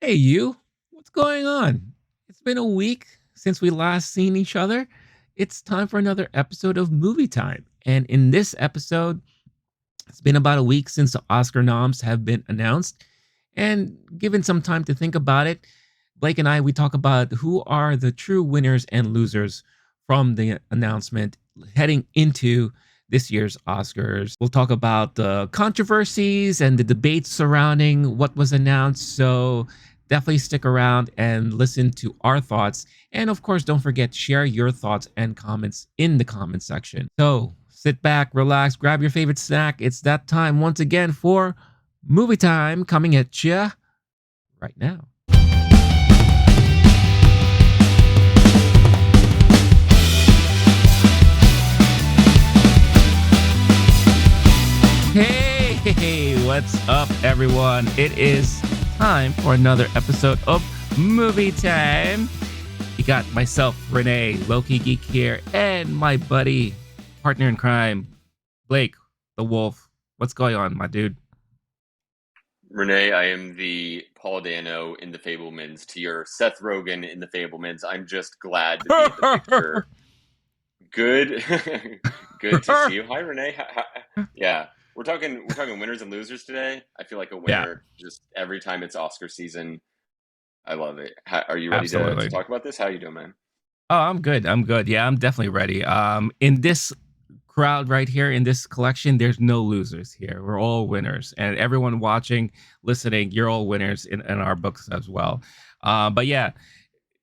Hey, you. What's going on? It's been a week since we last seen each other. It's time for another episode of Movie Time. And in this episode, it's been about a week since the Oscar noms have been announced. And given some time to think about it, Blake and I, we talk about who are the true winners and losers from the announcement heading into this year's Oscars. We'll talk about the controversies and the debates surrounding what was announced. So definitely stick around and listen to our thoughts. And of course, don't forget, share your thoughts and comments in the comment section. So sit back, relax, grab your favorite snack. It's that time once again for Movie Time coming at you right now. Hey, what's up, everyone? It is time for another episode of Movie Time. You got myself, Renee, Loki Geek here, and my buddy, partner in crime, Blake, the Wolf. What's going on, my dude? Renee, I am the Paul Dano in The Fablemans to your Seth Rogen in The Fablemans. I'm just glad to be in the picture. Good, good to see you. Hi, Renee. Yeah, we're talking winners and losers today. I feel like a Yeah, winner just every time it's Oscar season. I love it. Are you ready to absolutely. talk about this? How you doing, man? Oh, I'm good. I'm good. Yeah, I'm definitely ready. In this crowd right here, in this collection, there's no losers here. We're all winners, and everyone watching, listening, you're all winners in our books as well. But yeah,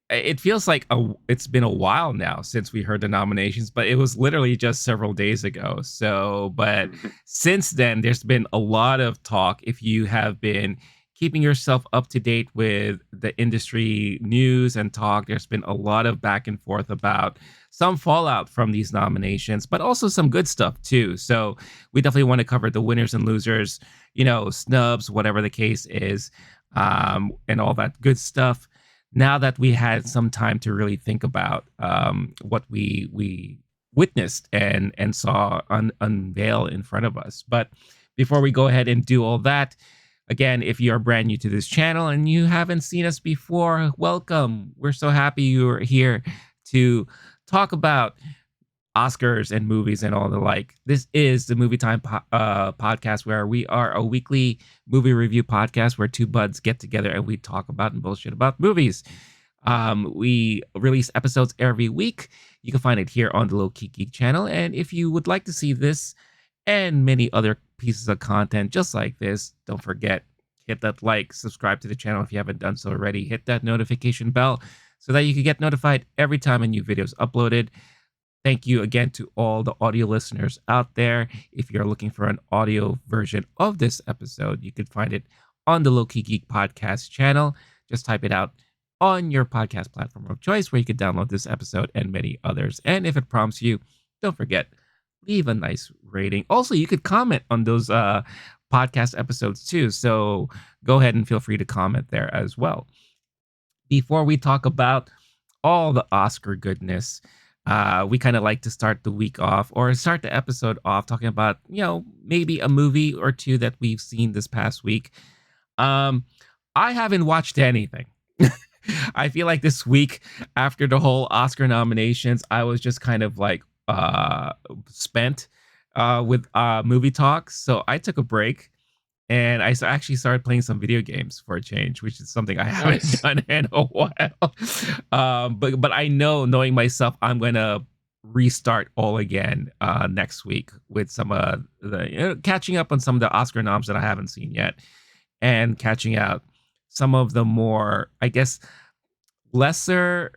it feels like it's been a while now since we heard the nominations, but it was literally just several days ago. So, but since then, there's been a lot of talk. If you have been keeping yourself up to date with the industry news and talk, there's been a lot of back and forth about some fallout from these nominations, but also some good stuff too. So, we definitely want to cover the winners and losers, snubs, whatever the case is, and all that good stuff now that we had some time to really think about what we witnessed and saw unveil in front of us. But before we go ahead and do all that, again, if you are brand new to this channel and you haven't seen us before, welcome. We're so happy you're here to talk about Oscars and movies and all the like. This is the Movie Time podcast, where we are a weekly movie review podcast where two buds get together and we talk about and bullshit about movies. We release episodes every week. You can find it here on the Low Key Geek channel. And if you would like to see this and many other pieces of content just like this, don't forget, hit that like, subscribe to the channel if you haven't done so already, hit that notification bell so that you can get notified every time a new video is uploaded. Thank you again to all the audio listeners out there. If you're looking for an audio version of this episode, you could find it on the Low Key Geek podcast channel. Just type it out on your podcast platform of choice where you could download this episode and many others. And if it prompts you, don't forget, leave a nice rating. Also, you could comment on those podcast episodes too. So go ahead and feel free to comment there as well. Before we talk about all the Oscar goodness, we kind of like to start the week off or start the episode off talking about, maybe a movie or two that we've seen this past week. Um, I haven't watched anything. I feel like this week, after the whole Oscar nominations, I was just kind of like spent with movie talks. So I took a break and actually started playing some video games for a change, which is something I haven't Nice. done in a while. But I know, knowing myself, I'm gonna restart all again next week with some the catching up on some of the Oscar noms that I haven't seen yet, and catching out some of the more, I guess, lesser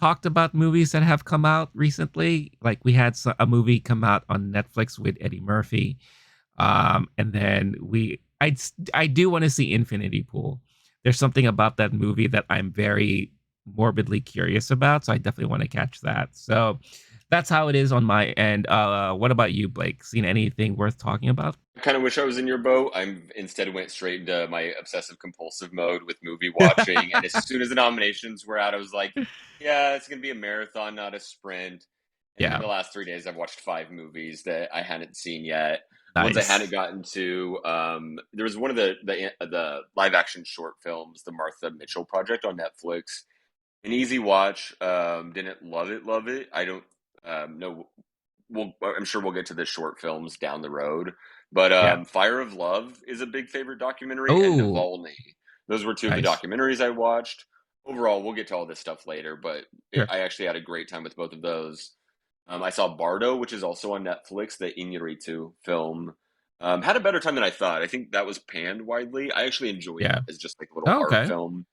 talked about movies that have come out recently. Like we had a movie come out on Netflix with Eddie Murphy, and then I do want to see Infinity Pool. There's something about that movie that I'm very morbidly curious about, so I definitely want to catch that. So that's how it is on my end. What about you, Blake? Seen anything worth talking about? I kind of wish I was in your boat. I'm instead went straight into my obsessive compulsive mode with movie watching, and as soon as the nominations were out, I was like, "Yeah, it's gonna be a marathon, not a sprint." And in Yeah. the last 3 days, I've watched 5 movies that I hadn't seen yet. The ones I hadn't Nice. gotten to, there was one of the live action short films, the Martha Mitchell Project on Netflix. An easy watch. Didn't love it. I don't know. I'm sure we'll get to the short films down the road, but Yeah. Fire of Love is a big favorite documentary, and Oh, Navalny. Those were two of the nice. documentaries I watched. Overall, we'll get to all this stuff later, but Sure. I actually had a great time with both of those. I saw Bardo, which is also on Netflix, the Iñárritu film. Had a better time than I thought. I think that was panned widely. I actually enjoyed it Yeah. as just like a little Oh, art okay. film.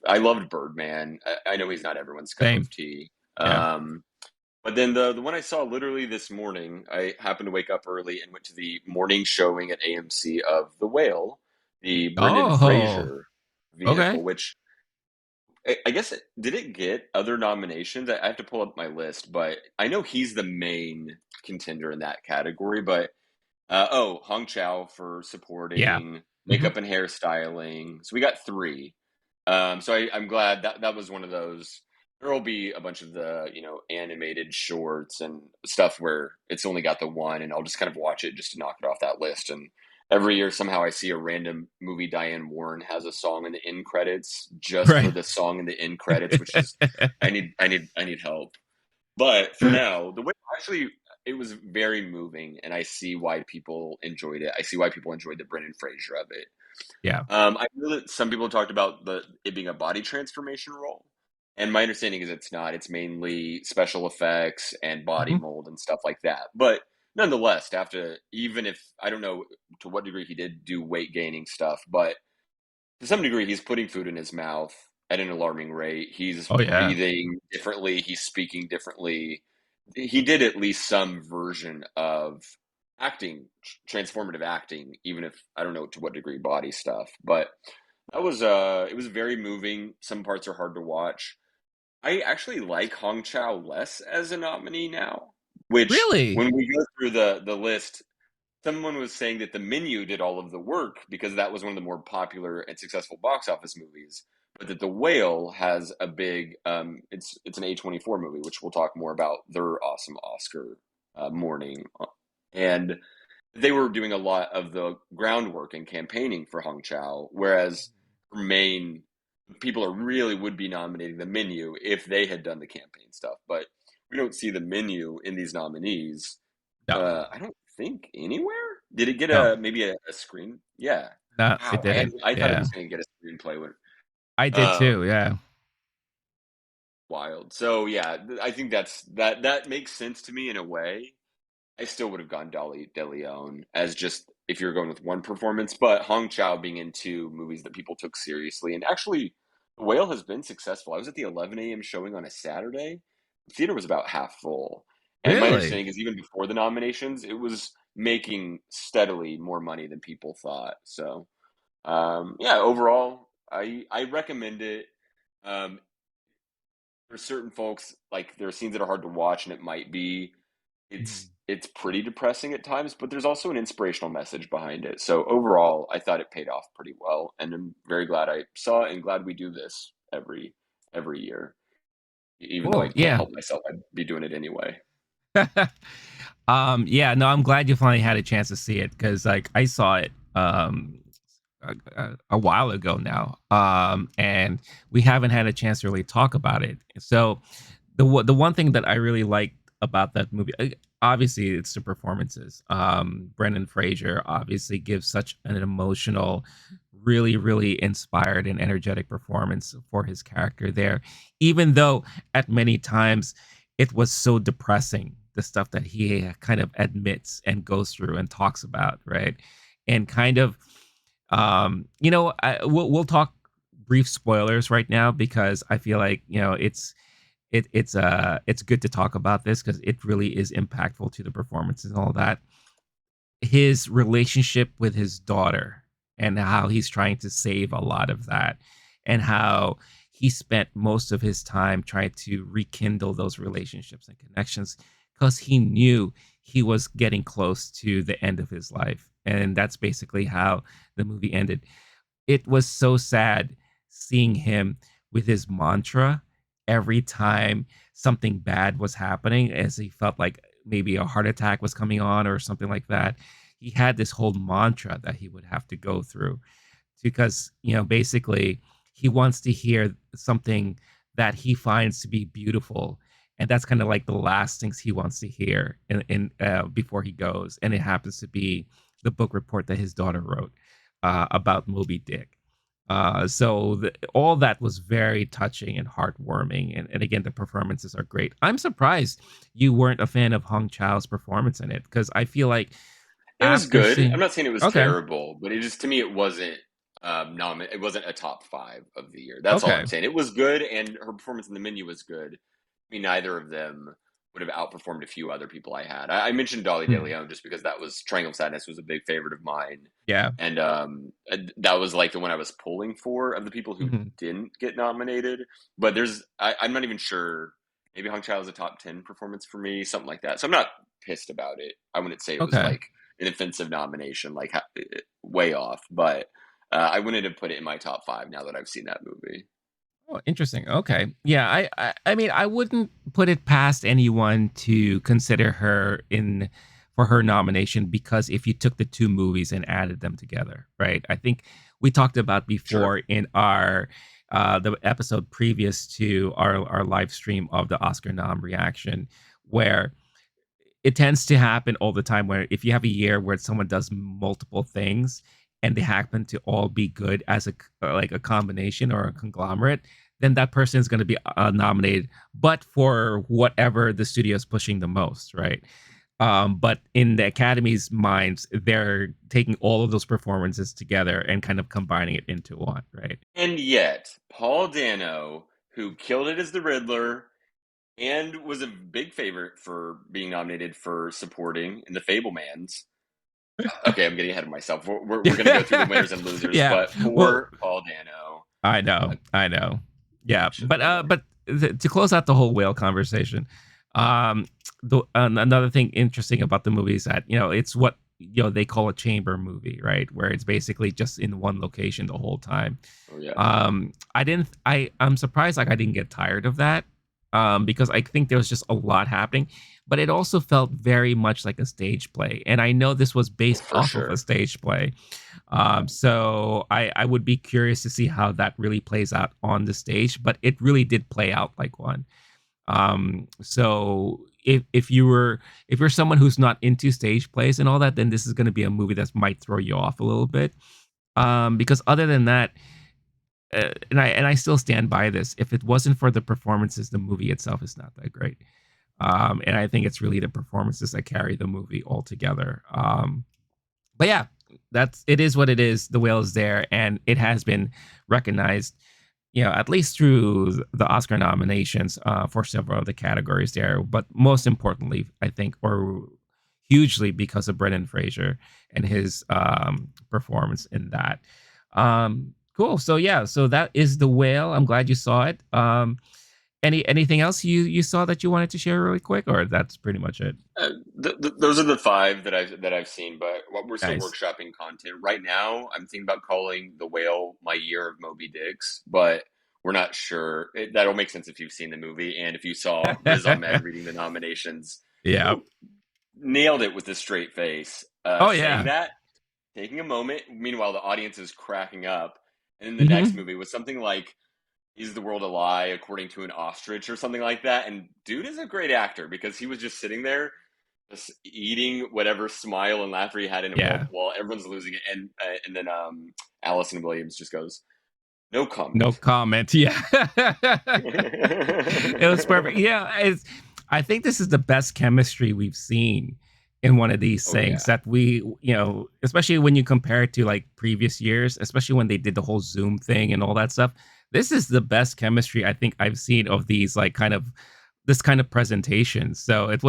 I loved Birdman. I know he's not everyone's cup Same. of tea. Yeah. But then the one I saw literally this morning, I happened to wake up early and went to the morning showing at AMC of The Whale, the Brendan Oh, Fraser okay. vehicle, which I guess did it get other nominations? I have to pull up my list, but I know he's the main contender in that category. But Hong Chow for Yeah. supporting Hmm. makeup and hairstyling. So we got three. I'm glad that that was one of those. There will be a bunch of the animated shorts and stuff where it's only got the one, and I'll just kind of watch it just to knock it off that list. And every year somehow I see a random movie Diane Warren has a song in the end credits just for Right. the song in the end credits, which is I need help. But for now, the way actually it was very moving, and I see why people enjoyed it. I see why people enjoyed the Brendan Fraser of it. Yeah. I know that some people talked about it being a body transformation role, and my understanding is it's not. It's mainly special effects and body Hmm. mold and stuff like that. But nonetheless, to have to, even if I don't know to what degree he did do weight gaining stuff, but to some degree, he's putting food in his mouth at an alarming rate. He's Oh, yeah. breathing differently. He's speaking differently. He did at least some version of acting, transformative acting, even if I don't know to what degree body stuff. But that was it was very moving. Some parts are hard to watch. I actually like Hong Chow less as a nominee now, which Really? when we go through the list, someone was saying that The Menu did all of the work because that was one of the more popular and successful box office movies, but that The Whale has a big it's an A24 movie, which we'll talk more about their awesome Oscar morning, and they were doing a lot of the groundwork and campaigning for Hong Chow, whereas main people are really would be nominating The Menu if they had done the campaign stuff, but we don't see The Menu in these nominees. No. I don't think anywhere. Did it get No. a maybe a screen? Yeah. No, it Wow. didn't. I thought it Yeah. was going to get a screenplay. I did too. Um, Yeah. Wild. So yeah, I think that makes sense to me in a way. I still would have gone Dolly De Leon as just if you're going with one performance, but Hong Chow being in two movies that people took seriously, and actually, The Whale has been successful. I was at the 11 a.m. showing on a Saturday. The theater was about half full, and my Really? understanding is even before the nominations, it was making steadily more money than people thought. So, yeah, overall, I recommend it. Um, for certain folks, like there are scenes that are hard to watch, and it might be Mhm. it's pretty depressing at times, but there's also an inspirational message behind it. So overall, I thought it paid off pretty well, and I'm very glad I saw it and glad we do this every year. Even though I Cool. can't Yeah. help myself, I'd be doing it anyway. Yeah, no, I'm glad you finally had a chance to see it because, like, I saw it a while ago now, and we haven't had a chance to really talk about it. So, the one thing that I really liked about that movie, obviously, it's the performances. Brendan Fraser obviously gives such an emotional, really inspired and energetic performance for his character there, even though at many times it was so depressing, the stuff that he kind of admits and goes through and talks about, right? And kind of, we'll talk brief spoilers right now because I feel like it's good to talk about this because it really is impactful to the performances and all that. His relationship with his daughter and how he's trying to save a lot of that, and how he spent most of his time trying to rekindle those relationships and connections because he knew he was getting close to the end of his life. And that's basically how the movie ended. It was so sad seeing him with his mantra every time something bad was happening, as he felt like maybe a heart attack was coming on or something like that. he had this whole mantra that he would have to go through because, basically he wants to hear something that he finds to be beautiful. And that's kind of like the last things he wants to hear before he goes. And it happens to be the book report that his daughter wrote about Moby Dick. All that was very touching and heartwarming. And again, the performances are great. I'm surprised you weren't a fan of Hong Chau's performance in it because I feel like It was after good. I'm seeing. not saying it was Okay. terrible, but it just to me it wasn't it wasn't a top five of the year. That's all Okay. I'm saying. It was good, and her performance in the menu was good. I mean, neither of them would have outperformed a few other people I had. I mentioned Dolly De Hmm. Leon just because that was Triangle of Sadness was a big favorite of mine, Yeah. and that was like the one I was pulling for of the people who Hmm. didn't get nominated. But I'm not even sure. Maybe Hong Chao was a top 10 performance for me, something like that. So I'm not pissed about it. I wouldn't say it was Okay. like an offensive nomination, like way off, but I wouldn't have put it in my top five now that I've seen that movie. Oh, interesting. Okay. Yeah, I mean, I wouldn't put it past anyone to consider her in for her nomination because if you took the two movies and added them together, right? I think we talked about Sure. before in our the episode previous to our live stream of the Oscar nom reaction where it tends to happen all the time where if you have a year where someone does multiple things and they happen to all be good as like a combination or a conglomerate, then that person is going to be nominated, but for whatever the studio is pushing the most, right? But in the Academy's minds, they're taking all of those performances together and kind of combining it into one, right? And yet, Paul Dano, who killed it as the Riddler and was a big favorite for being nominated for supporting in the Fablemans. Okay, I'm getting ahead of myself. We're going to go through the winners and losers, Yeah. but Well, poor Paul Dano. I know, I know. Yeah, Should have been there. but to close out the whole whale conversation, another thing interesting about the movie is that it's what they call a chamber movie, right? Where it's basically just in one location the whole time. Oh yeah. I'm surprised like I didn't get tired of that because I think there was just a lot happening, but it also felt very much like a stage play, and I know this was based For off of a sure. stage play. So I would be curious to see how that really plays out on the stage, but it really did play out like one. So if you're someone who's not into stage plays and all that, then this is going to be a movie that might throw you off a little bit. Because other than that, and I still stand by this. If it wasn't for the performances, the movie itself is not that great. And I think it's really the performances that carry the movie altogether. But yeah, it is what it is. The whale is there, and it has been recognized, at least through the Oscar nominations for several of the categories there. But most importantly, I think, or hugely because of Brendan Fraser and his performance in that. Cool. So yeah, so that is the whale. I'm glad you saw it. Anything else you saw that you wanted to share really quick, or that's pretty much it? Those are the five that I've seen, but what we're still Nice. workshopping content right now. I'm thinking about calling The Whale my year of Moby Dicks, but we're not sure. That'll make sense if you've seen the movie and if you saw Riz Ahmed reading the nominations, Yeah. who nailed it with a straight face. Oh Saying yeah. that, taking a moment. Meanwhile, the audience is cracking up, and then the next Hmm. movie was something like "Is the World a Lie?" according to an ostrich or something like that. And dude is a great actor because he was just sitting there just eating whatever smile and laughter he had in it Yeah. while everyone's losing it, and then Allison Williams just goes, "No No comment." comment. Yeah. It was perfect. Yeah, I think this is the best chemistry we've seen in one of these Oh things yeah, that especially when you compare it to like previous years, especially when they did the whole Zoom thing and all that stuff. This is the best chemistry I think I've seen of these like kind of this kind of presentation. So it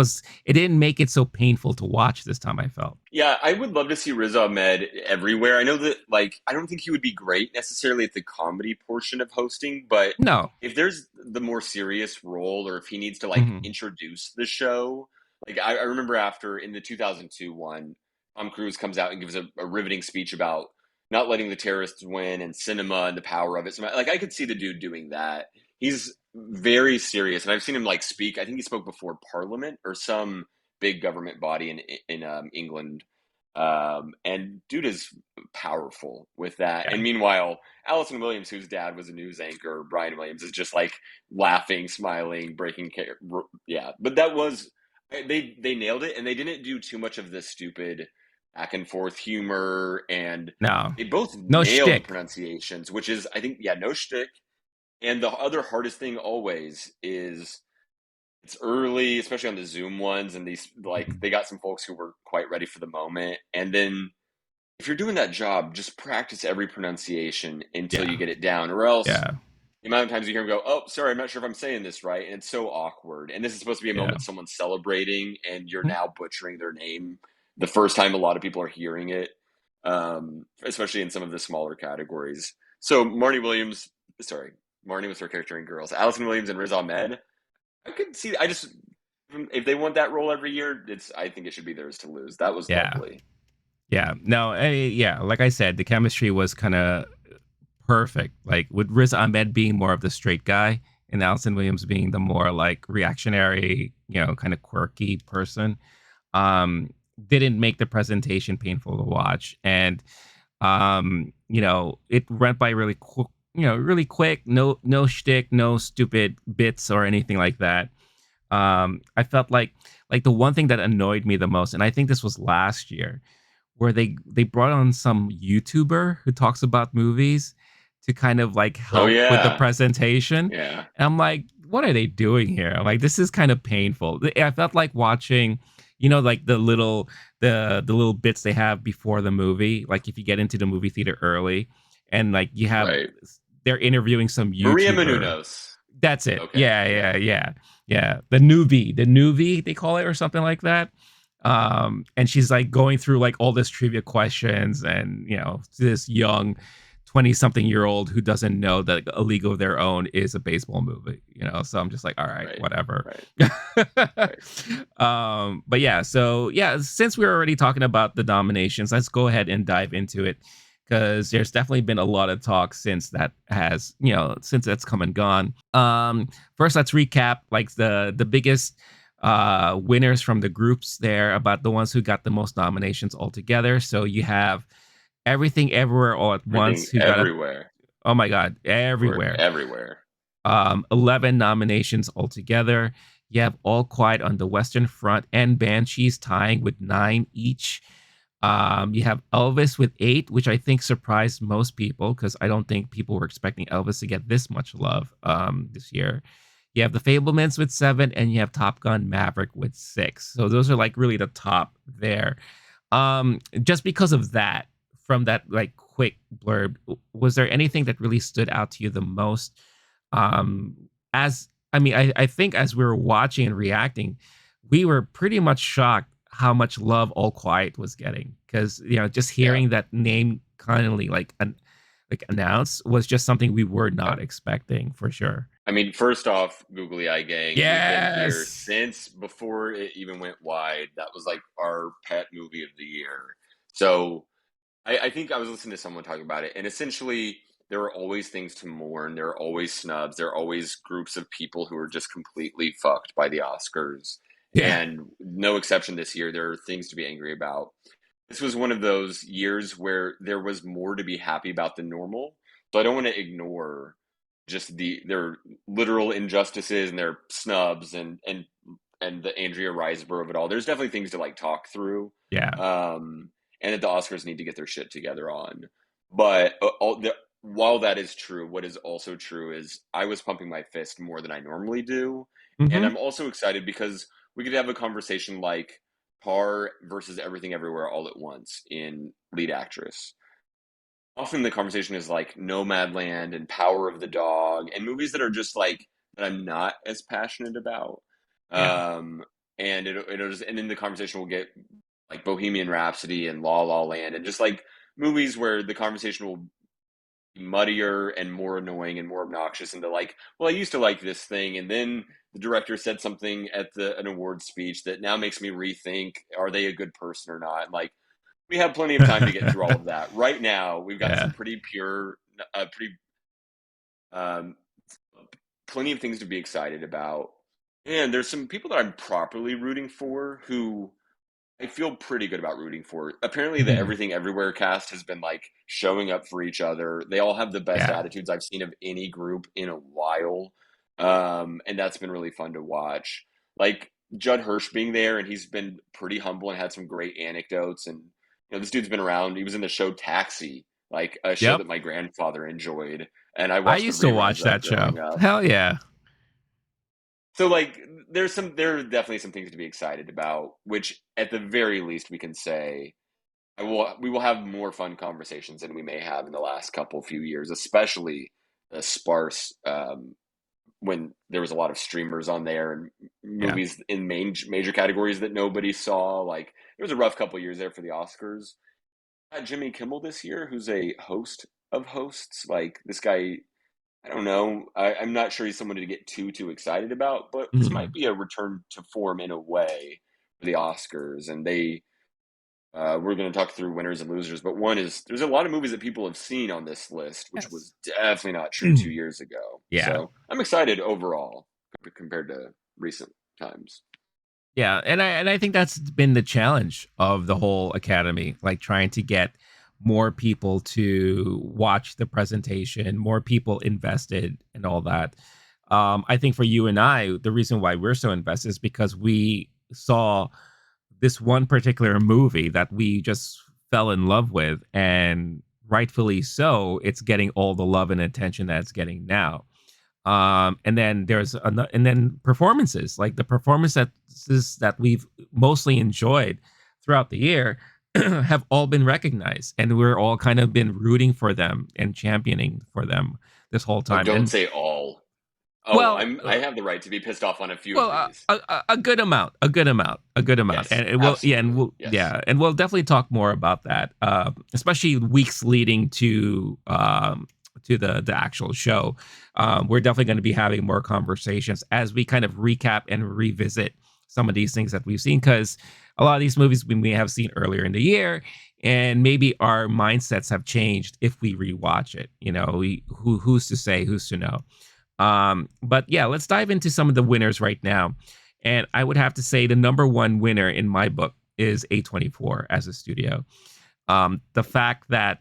didn't make it so painful to watch this time, I felt. yeah. I would love to see Riz Ahmed everywhere. I know that like I don't think he would be great necessarily at the comedy portion of hosting, but No. if there's the more serious role or if he needs to like Hmm. introduce the show, like I remember after in the 2002 one, Tom Cruise comes out and gives a riveting speech about not letting the terrorists win and cinema and the power of it. So like I could see the dude doing that. He's very serious, and I've seen him like speak. I think he spoke before Parliament or some big government body in England. And dude is powerful with that. Yeah. And meanwhile, Allison Williams, whose dad was a news anchor, Brian Williams, is just like laughing, smiling, yeah. But that was they nailed it, and they didn't do too much of the stupid back and forth humor, and No. they both No nailed the shtick. pronunciations, which is I think yeah, no shtick. And the other hardest thing always is it's early, especially on the Zoom ones, and these like they got some folks who were quite ready for the moment, and then if you're doing that job, just practice every pronunciation until you Yeah. get it down, or else Yeah. the amount of times you hear them go, "Oh, sorry, I'm not sure if I'm saying this right," and it's so awkward. And this is supposed to be a Yeah. moment someone's celebrating, and you're Mhm. now butchering their name the first time a lot of people are hearing it, especially in some of the smaller categories. So Marnie was her character in Girls. Allison Williams and Riz Ahmed. I could see. I just if they want that role every year, I think it should be theirs to lose. That was Yeah. lovely. Yeah. No, yeah, like I said, the chemistry was kind of perfect. Like with Riz Ahmed being more of the straight guy and Allison Williams being the more like reactionary, kind of quirky person. Um, didn't make the presentation painful to watch. And it went by really quick, really quick. No shtick, no stupid bits or anything like that. I felt like the one thing that annoyed me the most, and I think this was last year, where they brought on some YouTuber who talks about movies to kind of like Oh help with the yeah, presentation. yeah, And I'm like, what are they doing here? Like, this is kind of painful. I felt like watching, like the little bits they have before the movie. Like if you get into the movie theater early, and like right. they're interviewing some Maria YouTuber. Menounos. That's it. Okay, Yeah, yeah, yeah, yeah, yeah. The newbie, they call it, or something like that. And she's like going through like all this trivia questions, and this young 20-something-year-old who doesn't know that A League of Their Own is a baseball movie. So I'm just like, all right, right, whatever. right, right. But yeah, so yeah, since we're already talking about the nominations, let's go ahead and dive into it, because there's definitely been a lot of talk since that's come and gone. First, let's recap like the biggest winners from the groups there, about the ones who got the most nominations altogether. So you have Everything Everywhere All at Once, Everything, who got a, everywhere. oh my god, We're everywhere. everywhere. 11 nominations altogether. You have All Quiet on the Western Front and Banshees tying with 9 each. You have Elvis with 8, which I think surprised most people, because I don't think people were expecting Elvis to get this much love this year. You have The Fablemans with 7, and you have Top Gun Maverick with 6. So those are like really the top there. Just because of that, from that like quick blurb, was there anything that really stood out to you the most? As I mean, I think as we were watching and reacting, we were pretty much shocked how much love All Quiet was getting, because just Yeah, hearing that name kindly like announced was just something we were yeah. not expecting, for sure. I mean, first off, Googly Eye Gang, we've been here Yes. since before it even went wide. That was like our pet movie of the year. So I think I was listening to someone talk about it, and essentially, there are always things to mourn. There are always snubs. There are always groups of people who are just completely fucked by the Oscars. Yeah. And no exception this year. There are things to be angry about. This was one of those years where there was more to be happy about than normal. So I don't want to ignore just their literal injustices and their snubs and the Andrea Riseborough of it all. There's definitely things to like talk through, Yeah. um, and that the Oscars need to get their shit together on. But while that is true, what is also true is I was pumping my fist more than I normally do, and Hmm. I'm also excited because we could have a conversation like Tar versus Everything Everywhere All at Once in lead actress. Often the conversation is like Nomadland and Power of the Dog and movies that are just like that I'm not as passionate about. Yeah. Um, and it'll just and then the conversation will get like Bohemian Rhapsody and La La Land and just like movies where the conversation will be muddier and more annoying and more obnoxious and the like, well, I used to like this thing and then the director said something at the an award speech that now makes me rethink, are they a good person or not? And like we have plenty of time to get through all of that. Right now, we've got some Yeah. pretty pure, pretty um, plenty of things to be excited about. And there's some people that I'm properly rooting for who I feel pretty good about rooting for it. Apparently, the Mhm. Everything Everywhere cast has been like showing up for each other. They all have the best Yeah. attitudes I've seen of any group in a while, and that's been really fun to watch. Like Judd Hirsch being there, and he's been pretty humble and had some great anecdotes. And this dude's been around. He was in the show Taxi, like a show Yep. that my grandfather enjoyed, and I I watched the used to reruns watch of that show. growing up. Hell yeah. So like there are definitely some things to be excited about, which at the very least we can say we will have more fun conversations than we may have in the last couple few years, especially the sparse when there was a lot of streamers on there and Yeah. movies in major categories that nobody saw. Like there was a rough couple years there for the Oscars. Jimmy Kimmel this year, who's a host of hosts, like this guy I don't know. I'm not sure he's someone to get too excited about, but this might Mhm. be a return to form in a way for the Oscars. And we're going to talk through winners and losers, but one is there's a lot of movies that people have seen on this list, which Yes. was definitely not true 2 years ago. Yeah. So I'm excited overall compared to recent times. Yeah, and I think that's been the challenge of the whole academy, like trying to get more people to watch the presentation, more people invested and all that. I think for you and I, the reason why we're so invested is because we saw this one particular movie that we just fell in love with, and rightfully so, it's getting all the love and attention that it's getting now. And then and then performances, like the performances that we've mostly enjoyed throughout the year have all been recognized, and we're all kind of been rooting for them and championing for them this whole Oh, time. don't And say all. Oh, well, I have the right to be pissed off on a few of well, these. a good amount, a good amount, a good amount, Yes, and it will, yeah, and absolutely. we'll, Yes. yeah, and we'll definitely talk more about that, especially weeks leading to the actual show. We're definitely going to be having more conversations as we kind of recap and revisit some of these things that we've seen, because a lot of these movies we may have seen earlier in the year, and maybe our mindsets have changed if we rewatch it. Who's to say, who's to know? But yeah, let's dive into some of the winners right now. And I would have to say the number one winner in my book is A24 as a studio. The fact that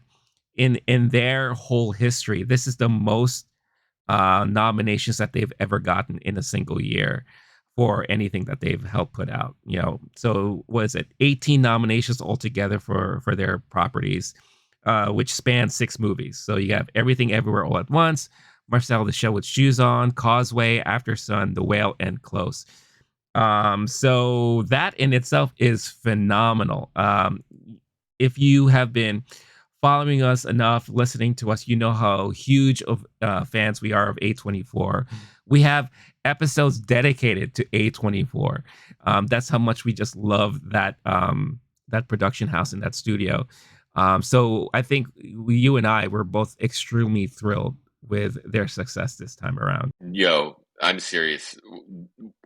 in their whole history, this is the most nominations that they've ever gotten in a single year for anything that they've helped put out. So was it 18 nominations altogether for their properties, which span 6 movies. So you have Everything Everywhere All at Once, Marcel the Shell with Shoes On, Causeway, After Sun, The Whale, and Close. So that in itself is phenomenal. If you have been following us enough, listening to us, you know how huge of fans we are of A24. We have episodes dedicated to A24. That's how much we just love that production house and that studio. So I think you and I were both extremely thrilled with their success this time around. Yo, I'm serious.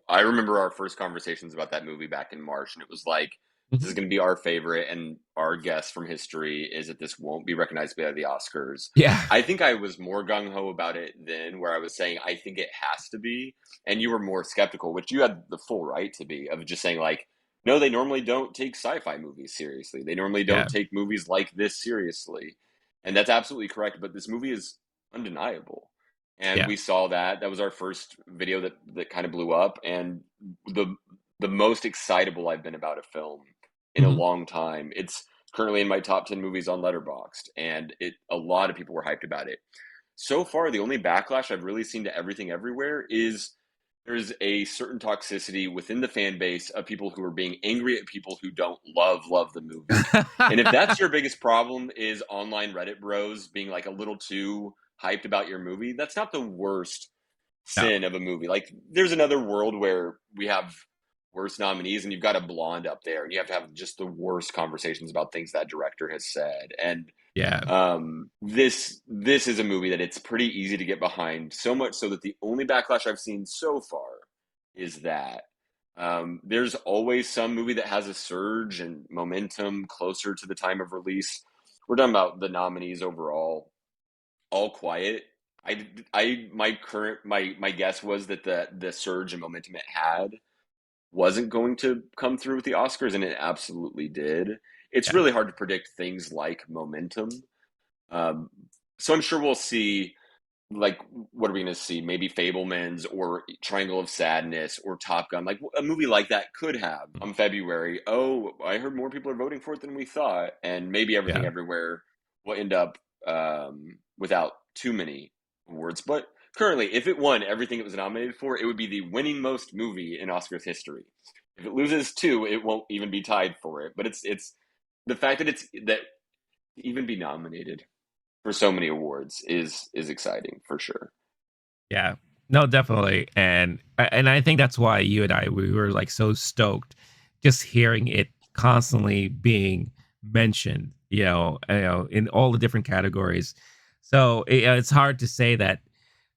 I remember our first conversations about that movie back in March, and it was like, this is Mhm. going to be our favorite, and our guess from history is that this won't be recognized by the Oscars. Yeah. I think I was more gung ho about it then, where I was saying, I think it has to be. And you were more skeptical, which you had the full right to be, of just saying, like, no, they normally don't take sci fi movies seriously. They normally Yeah. don't take movies like this seriously. And that's absolutely correct. But this movie is undeniable, and Yeah. we saw that. That was our first video that kind of blew up, and the the most excitable I've been about a film in a Mhm. long time. It's currently in my top 10 movies on Letterboxd, and a lot of people were hyped about it. So far, the only backlash I've really seen to Everything Everywhere is there's a certain toxicity within the fan base of people who are being angry at people who don't love the movie. And if that's your biggest problem, is online Reddit bros being like a little too hyped about your movie, that's not the worst No. sin of a movie. Like there's another world where we have worst nominees, and you've got a blonde up there, and you have to have just the worst conversations about things that director has said. And Yeah. this is a movie that it's pretty easy to get behind, so much so that the only backlash I've seen so far is that there's always some movie that has a surge and momentum closer to the time of release. We're talking about the nominees overall. All Quiet. My guess was that the surge and momentum it had wasn't going to come through with the Oscars, and it absolutely did. It's Yeah, really hard to predict things like momentum. Um, so I'm sure we'll see, like, what are we going to see? Maybe Fablemans or Triangle of Sadness or Top Gun. Like a movie like that could have February. Oh, I heard more people are voting for it than we thought, and maybe Everything yeah, Everywhere will end up without too many awards. But currently, if it won everything it was nominated for, it would be the winning most movie in Oscars history. If it loses two, it won't even be tied for it. But it's the fact that it's that even be nominated for so many awards is exciting for sure. yeah. No, definitely. And I think that's why you and I, we were like so stoked just hearing it constantly being mentioned, in all the different categories. So it's hard to say that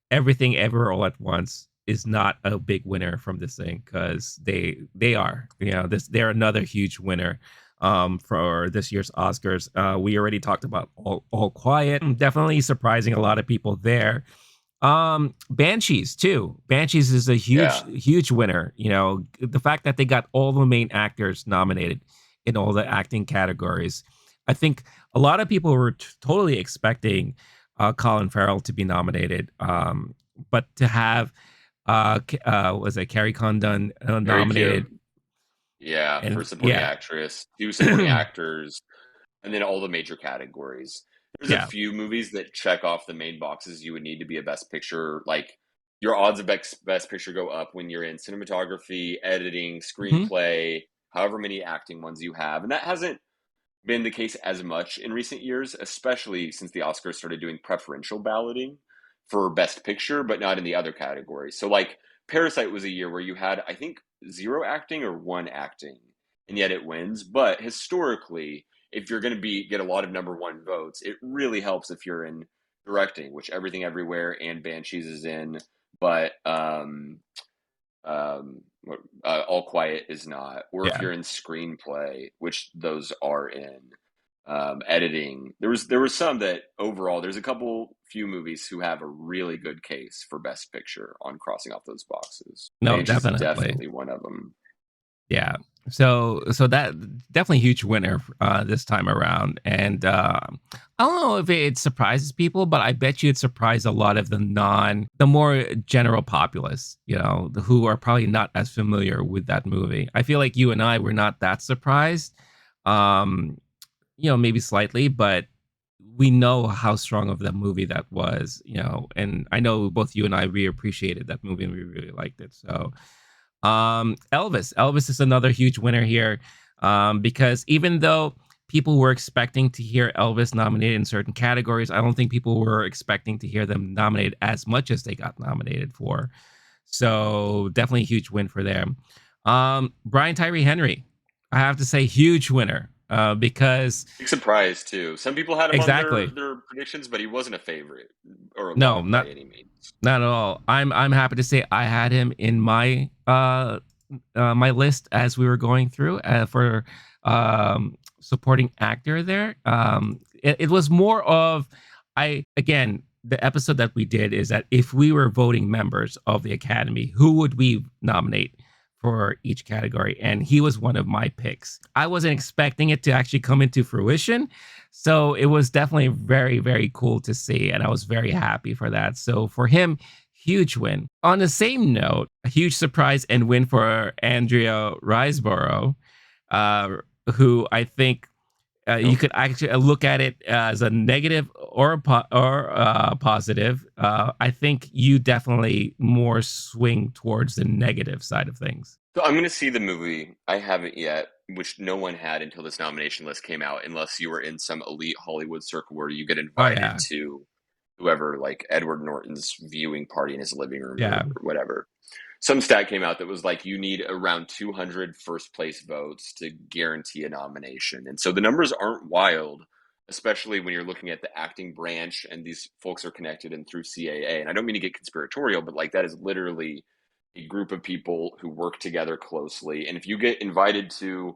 Everything Ever All at Once is not a big winner from this thing, because they are, they're another huge winner for this year's Oscars. We already talked about All Quiet, definitely surprising a lot of people there. Banshees too. Banshees is a huge Yeah, huge winner. The fact that they got all the main actors nominated in all the acting categories. I think a lot of people were totally expecting Colin Farrell to be nominated, but to have was it Carrie Condon Carrie Kim. nominated, Yeah, for and supporting yeah, actress, two supporting actors, and then all the major categories. There's a yeah, few movies that check off the main boxes you would need to be a best picture. Like your odds of best picture go up when you're in cinematography, editing, hmm screenplay, however many acting ones you have. And that hasn't been the case as much in recent years, especially since the Oscars started doing preferential balloting for Best Picture, but not in the other categories. So, like, Parasite was a year where you had, I think, zero acting or one acting, and yet it wins. But historically, if you're going to be get a lot of number one votes, it really helps if you're in directing, which Everything Everywhere and Banshees is in. But um, All Quiet is not, or if yeah. you're in screenplay, which those are in, editing. There was some that overall there's a couple few movies who have a really good case for Best Picture on crossing off those boxes. No, Banshee's is definitely. definitely one of them. Yeah. So that definitely huge winner this time around, and I don't know if it surprises people, but I bet you it surprised a lot of the more general populace, who are probably not as familiar with that movie. I feel like you and I were not that surprised, um, maybe slightly, but we know how strong of that movie that was, and I know both you and I, we appreciated that movie and we really liked it. So Elvis is another huge winner here, because even though people were expecting to hear Elvis nominated in certain categories, I don't think people were expecting to hear them nominated as much as they got nominated for. So definitely a huge win for them. Brian Tyree Henry, I have to say, huge winner, because Big surprise too. Some people had him on their exactly. their predictions, but he wasn't a favorite or a No, lock by not any means. not at all. I'm happy to say I had him in my list as we were going through, for supporting actor there. It was more of, I again, the episode that we did is that if we were voting members of the Academy, who would we nominate for each category? And he was one of my picks. I wasn't expecting it to actually come into fruition. So it was definitely very, very cool to see. And I was very happy for that. So for him, huge win. On the same note, a huge surprise and win for Andrea Riseborough, uh, who I think you Nope. could actually look at it as a negative or positive. I think you definitely more swing towards the negative side of things. So I'm going to see the movie. I haven't yet, which no one had until this nomination list came out, unless you were in some elite Hollywood circle where you get Oh invited yeah, to whoever, like Edward Norton's viewing party in his living room yeah. or whatever. Some stat came out that was like you need around 200 first place votes to guarantee a nomination. And so the numbers aren't wild, especially when you're looking at the acting branch and these folks are connected and through CAA. And I don't mean to get conspiratorial, but like that is literally a group of people who work together closely. And if you get invited to,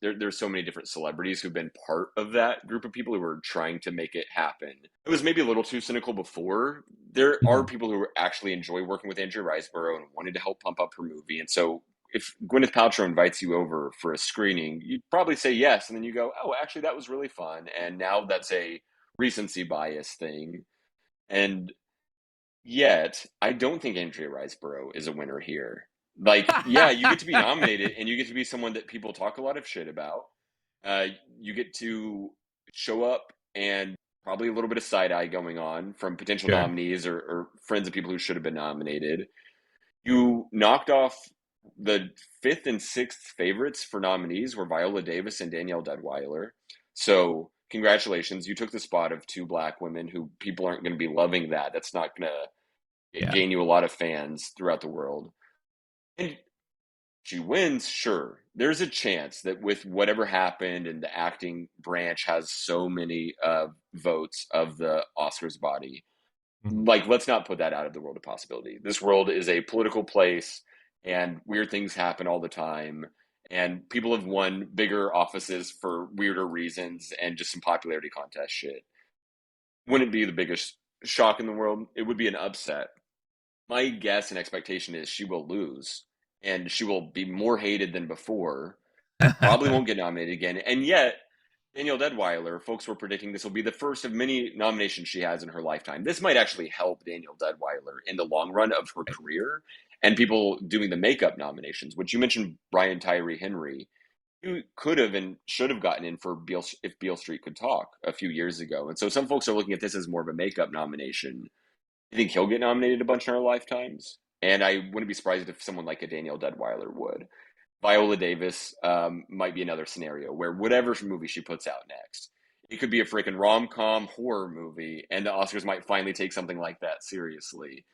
there's so many different celebrities who've been part of that group of people who are trying to make it happen. It was maybe a little too cynical before. There are Mhm. people who actually enjoy working with Andrea Riseborough and wanted to help pump up her movie. And so if Gwyneth Paltrow invites you over for a screening, you'd probably say yes, and then you go, "Oh, actually, that was really fun." And now that's a recency bias thing. And yet, I don't think Andrea Riseborough is a winner here. Like, yeah, you get to be nominated, and you get to be someone that people talk a lot of shit about. You get to show up and probably a little bit of side eye going on from potential Sure. nominees or friends of people who should have been nominated. You knocked off the fifth and sixth favorites for nominees were Viola Davis and Danielle Deadwyler. So congratulations, you took the spot of two black women who people aren't going to be loving that. That's not going to Yeah. gain you a lot of fans throughout the world. And she wins, sure. There's a chance that with whatever happened and the acting branch has so many votes of the Oscars body, Mhm. like let's not put that out of the world of possibility. This world is a political place and weird things happen all the time and people have won bigger offices for weirder reasons and just some popularity contest shit. Wouldn't be the biggest shock in the world. It would be an upset. My guess and expectation is she will lose and she will be more hated than before. Probably won't get nominated again. And yet Danielle Deadwyler, folks were predicting this will be the first of many nominations she has in her lifetime. This might actually help Danielle Deadwyler in the long run of her career and people doing the makeup nominations, which you mentioned Brian Tyree Henry. You could have and should have gotten in for Beale, if Beale Street Could Talk a few years ago. And so some folks are looking at this as more of a makeup nomination. I think he'll get nominated a bunch in our lifetimes. And I wouldn't be surprised if someone like a Danielle Deadwyler would. Viola Davis might be another scenario where whatever movie she puts out next, it could be a freaking rom com horror movie, and the Oscars might finally take something like that seriously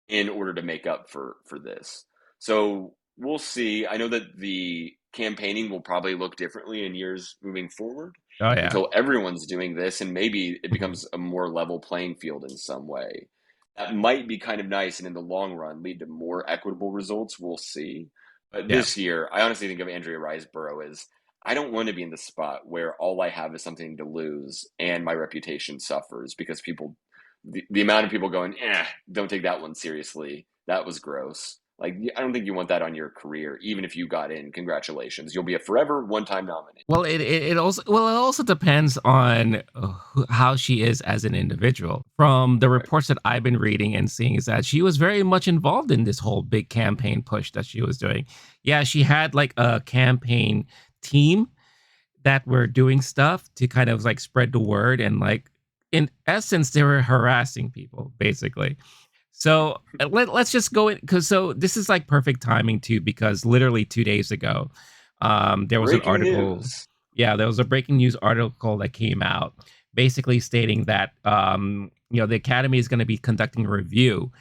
in order to make up for this. So we'll see. I know that the campaigning will probably look differently in years moving forward Oh yeah. until everyone's doing this, and maybe it Mhm. becomes a more level playing field in some way. That might be kind of nice, and in the long run, lead to more equitable results. We'll see. But Yeah. this year, I honestly think of Andrea Riseborough as I don't want to be in the spot where all I have is something to lose and my reputation suffers because people the amount of people going, don't take that one seriously. That was gross. Like, I don't think you want that on your career, even if you got in. Congratulations. You'll be a forever one time nominee. Well, it also depends on how she is as an individual. From the Right. reports that I've been reading and seeing, is that she was very much involved in this whole big campaign push that she was doing. Yeah, she had like a campaign team that were doing stuff to kind of like spread the word, and like in essence, they were harassing people basically. So let's just go in, because so this is like perfect timing too, because literally 2 days ago, there was an Breaking article. news. Yeah, there was a breaking news article that came out, basically stating that the Academy is going to be conducting a review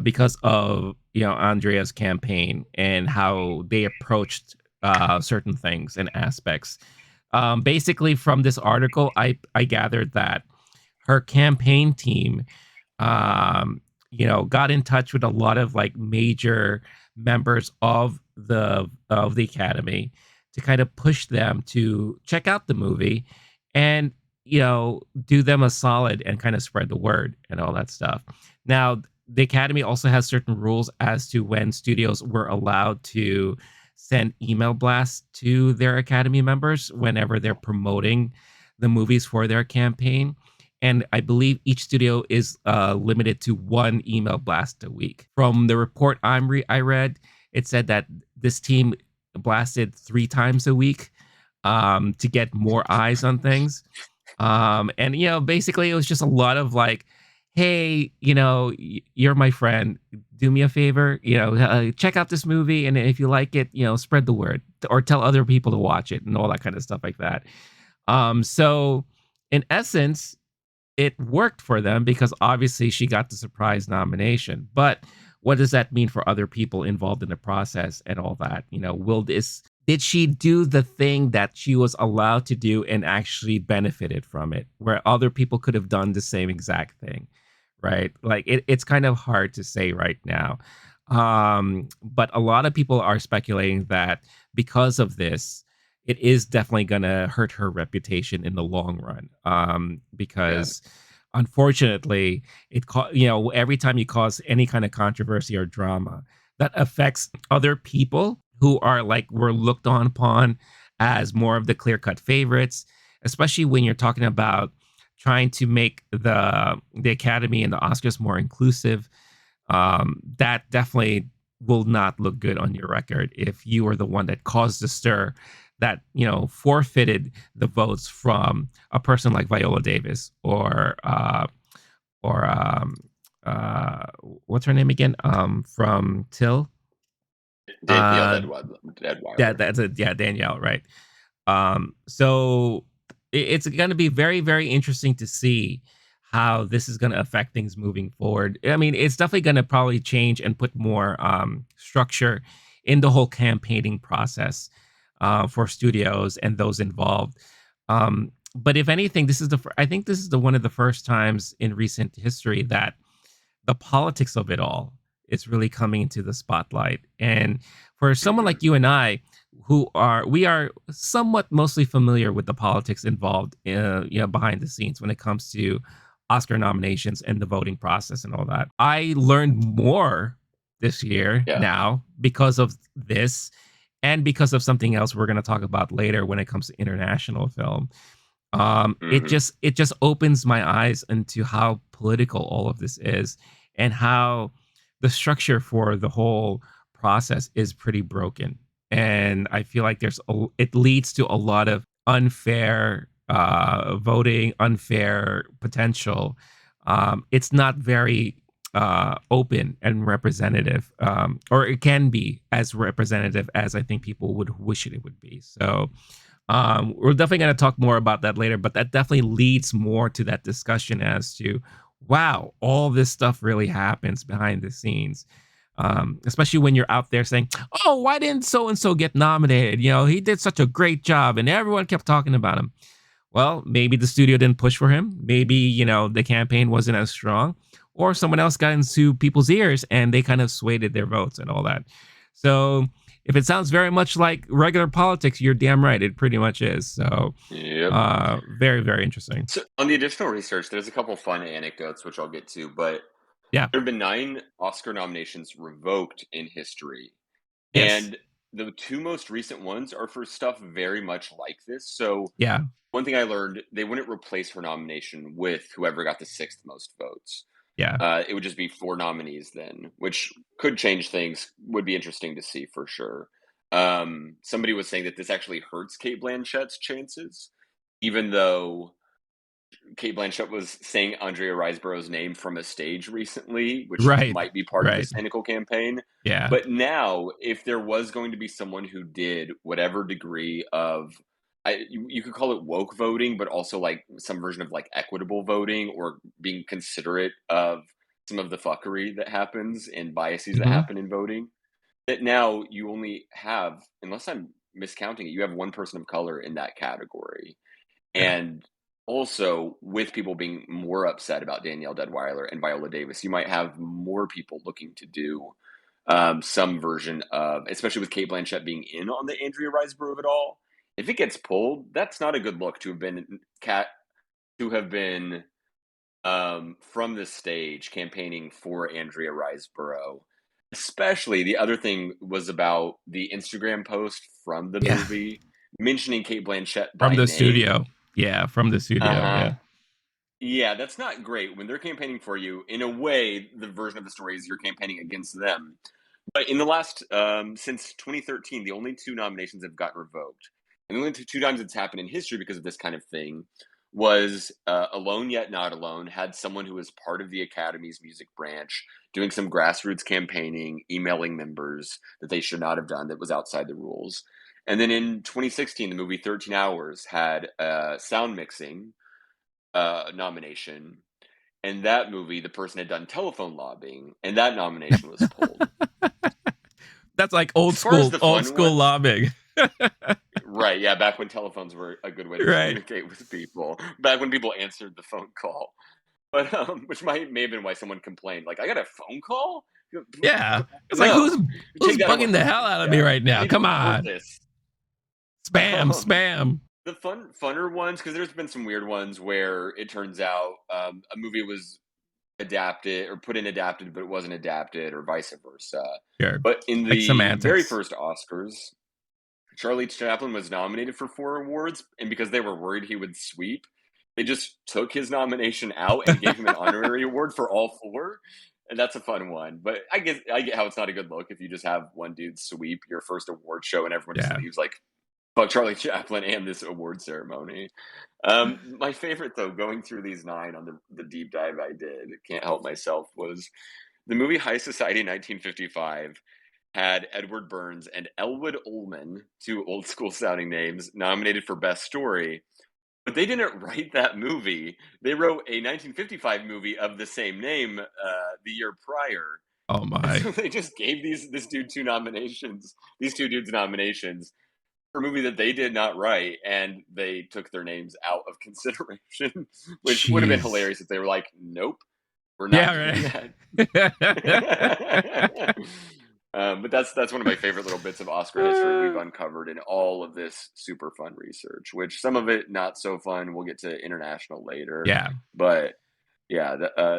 because of Andrea's campaign and how they approached certain things and aspects. Basically, from this article, I gathered that her campaign team got in touch with a lot of like major members of the academy to kind of push them to check out the movie and do them a solid and kind of spread the word and all that stuff. Now, the academy also has certain rules as to when studios were allowed to send email blasts to their academy members whenever they're promoting the movies for their campaign, and I believe each studio is limited to one email blast a week. From the report I read, it said that this team blasted 3 times a week to get more eyes on things. And basically, it was just a lot of like, "Hey, you're my friend. Do me a favor. Check out this movie, and if you like it, spread the word or tell other people to watch it and all that kind of stuff like that." So in essence, it worked for them because obviously she got the surprise nomination. But what does that mean for other people involved in the process and all that? Did she do the thing that she was allowed to do and actually benefited from it, where other people could have done the same exact thing? Right? Like it's kind of hard to say right now. But a lot of people are speculating that because of this, it is definitely going to hurt her reputation in the long run. Yeah. Because unfortunately, every time you cause any kind of controversy or drama that affects other people who are like were looked on upon as more of the clear-cut favorites, especially when you're talking about trying to make the Academy and the Oscars more inclusive. That definitely will not look good on your record if you are the one that caused the stir that forfeited the votes from a person like Viola Davis or uh what's her name again? From Till. Danielle Uh Deadweiler. that's a yeah, Danielle, right? So it's going to be very, very interesting to see how this is going to affect things moving forward. I mean, it's definitely going to probably change and put more structure in the whole campaigning process for studios and those involved. But if anything, I think this is the one of the first times in recent history that the politics of it all is really coming into the spotlight. And for someone Hmm. like you and I, we are somewhat mostly familiar with the politics involved, behind the scenes when it comes to Oscar nominations and the voting process and all that. I learned more this year Yeah. now because of this and because of something else we're going to talk about later when it comes to international film. Hmm. It just opens my eyes into how political all of this is and how the structure for the whole process is pretty broken. And I feel like it leads to a lot of unfair voting, unfair potential. It's not very open and representative, or it can be as representative as I think people would wish it would be. So we're definitely going to talk more about that later, but that definitely leads more to that discussion as to, wow, all this stuff really happens behind the scenes. Especially when you're out there saying, oh, why didn't so and so get nominated? He did such a great job, and everyone kept talking about him. Well, maybe the studio didn't push for him. Maybe, the campaign wasn't as strong, or someone else got into people's ears and they kind of swayed their votes and all that. So if it sounds very much like regular politics, you're damn right. It pretty much is. So Yep. very, very interesting. So on the additional research, there's a couple fun anecdotes which I'll get to, but Yeah. there have been 9 Oscar nominations revoked in history, Yes. and the two most recent ones are for stuff very much like this. So Yeah. one thing I learned, they wouldn't replace her nomination with whoever got the sixth most votes. Yeah. It would just be 4 nominees then, which could change things. Would be interesting to see for sure. Somebody was saying that this actually hurts Kate Blanchett's chances, even though Kate Blanchett was saying Andrea Riseborough's name from a stage recently, which Right. might be part of Right. this cynical campaign. Yeah. But now, if there was going to be someone who did whatever degree of, you could call it woke voting, but also like some version of like equitable voting or being considerate of some of the fuckery that happens and biases that Hmm. happen in voting, that now you only have, unless I'm miscounting it, you have one person of color in that category. Yeah. And also, with people being more upset about Danielle Deadweiler and Viola Davis, you might have more people looking to do some version of, especially with Kate Blanchett being in on the Andrea Riseborough of it all. If it gets pulled, that's not a good look to have been cat to have been from the stage campaigning for Andrea Riseborough. Especially the other thing was about the Instagram post from the Yeah. movie mentioning Kate Blanchett From by the name. studio. Yeah. From the Uh studio. huh. Yeah. Yeah, that's not great when they're campaigning for you. In a way, the version of the story is you're campaigning against them. But in the last, since 2013, the only 2 nominations have gotten revoked. And the only two times it's happened in history because of this kind of thing was Alone Yet Not Alone had someone who was part of the Academy's music branch doing some grassroots campaigning, emailing members that they should not have done that was outside the rules. And then in 2016, the movie 13 Hours had sound mixing nomination. And that movie, the person had done telephone lobbying, and that nomination was pulled. That's like As far as the old fun school ones, lobbying. right? Yeah, back when telephones were a good way to Right. communicate with people, back when people answered the phone call, but which may have been why someone complained, like, "I got a phone call." Yeah. It's like No, who's take that. bugging the hell out of me Yeah, right I now? need to Come report on. this. Spam, Um, spam. the funner ones, because there's been some weird ones where it turns out a movie was adapted or put in adapted, but it wasn't adapted, or vice versa. Sure. But in Like the very semantics. first Oscars, Charlie Chaplin was nominated for 4 awards, and because they were worried he would sweep, they just took his nomination out and gave him an honorary award for all four. And that's a fun one. But I get how it's not a good look if you just have one dude sweep your first award show and everyone just Yeah. leaves like fuck Charlie Chaplin and this award ceremony. My favorite though, going through these nine on the deep dive I did, can't help myself, was the movie High Society 1955 had Edward Burns and Elwood Ullman, two old school sounding names, nominated for Best Story. But they didn't write that movie. They wrote a 1955 movie of the same name the year prior. Oh And my. so they just gave these two dudes nominations for a movie that they did not write, and they took their names out of consideration, which would have been Jeez. hilarious if they were like, "Nope, we're not Yeah, doing right. that." But that's one of my favorite little bits of Oscar history we've uncovered in all of this super fun research. Which some of it not so fun. We'll get to international later, Yeah. but yeah,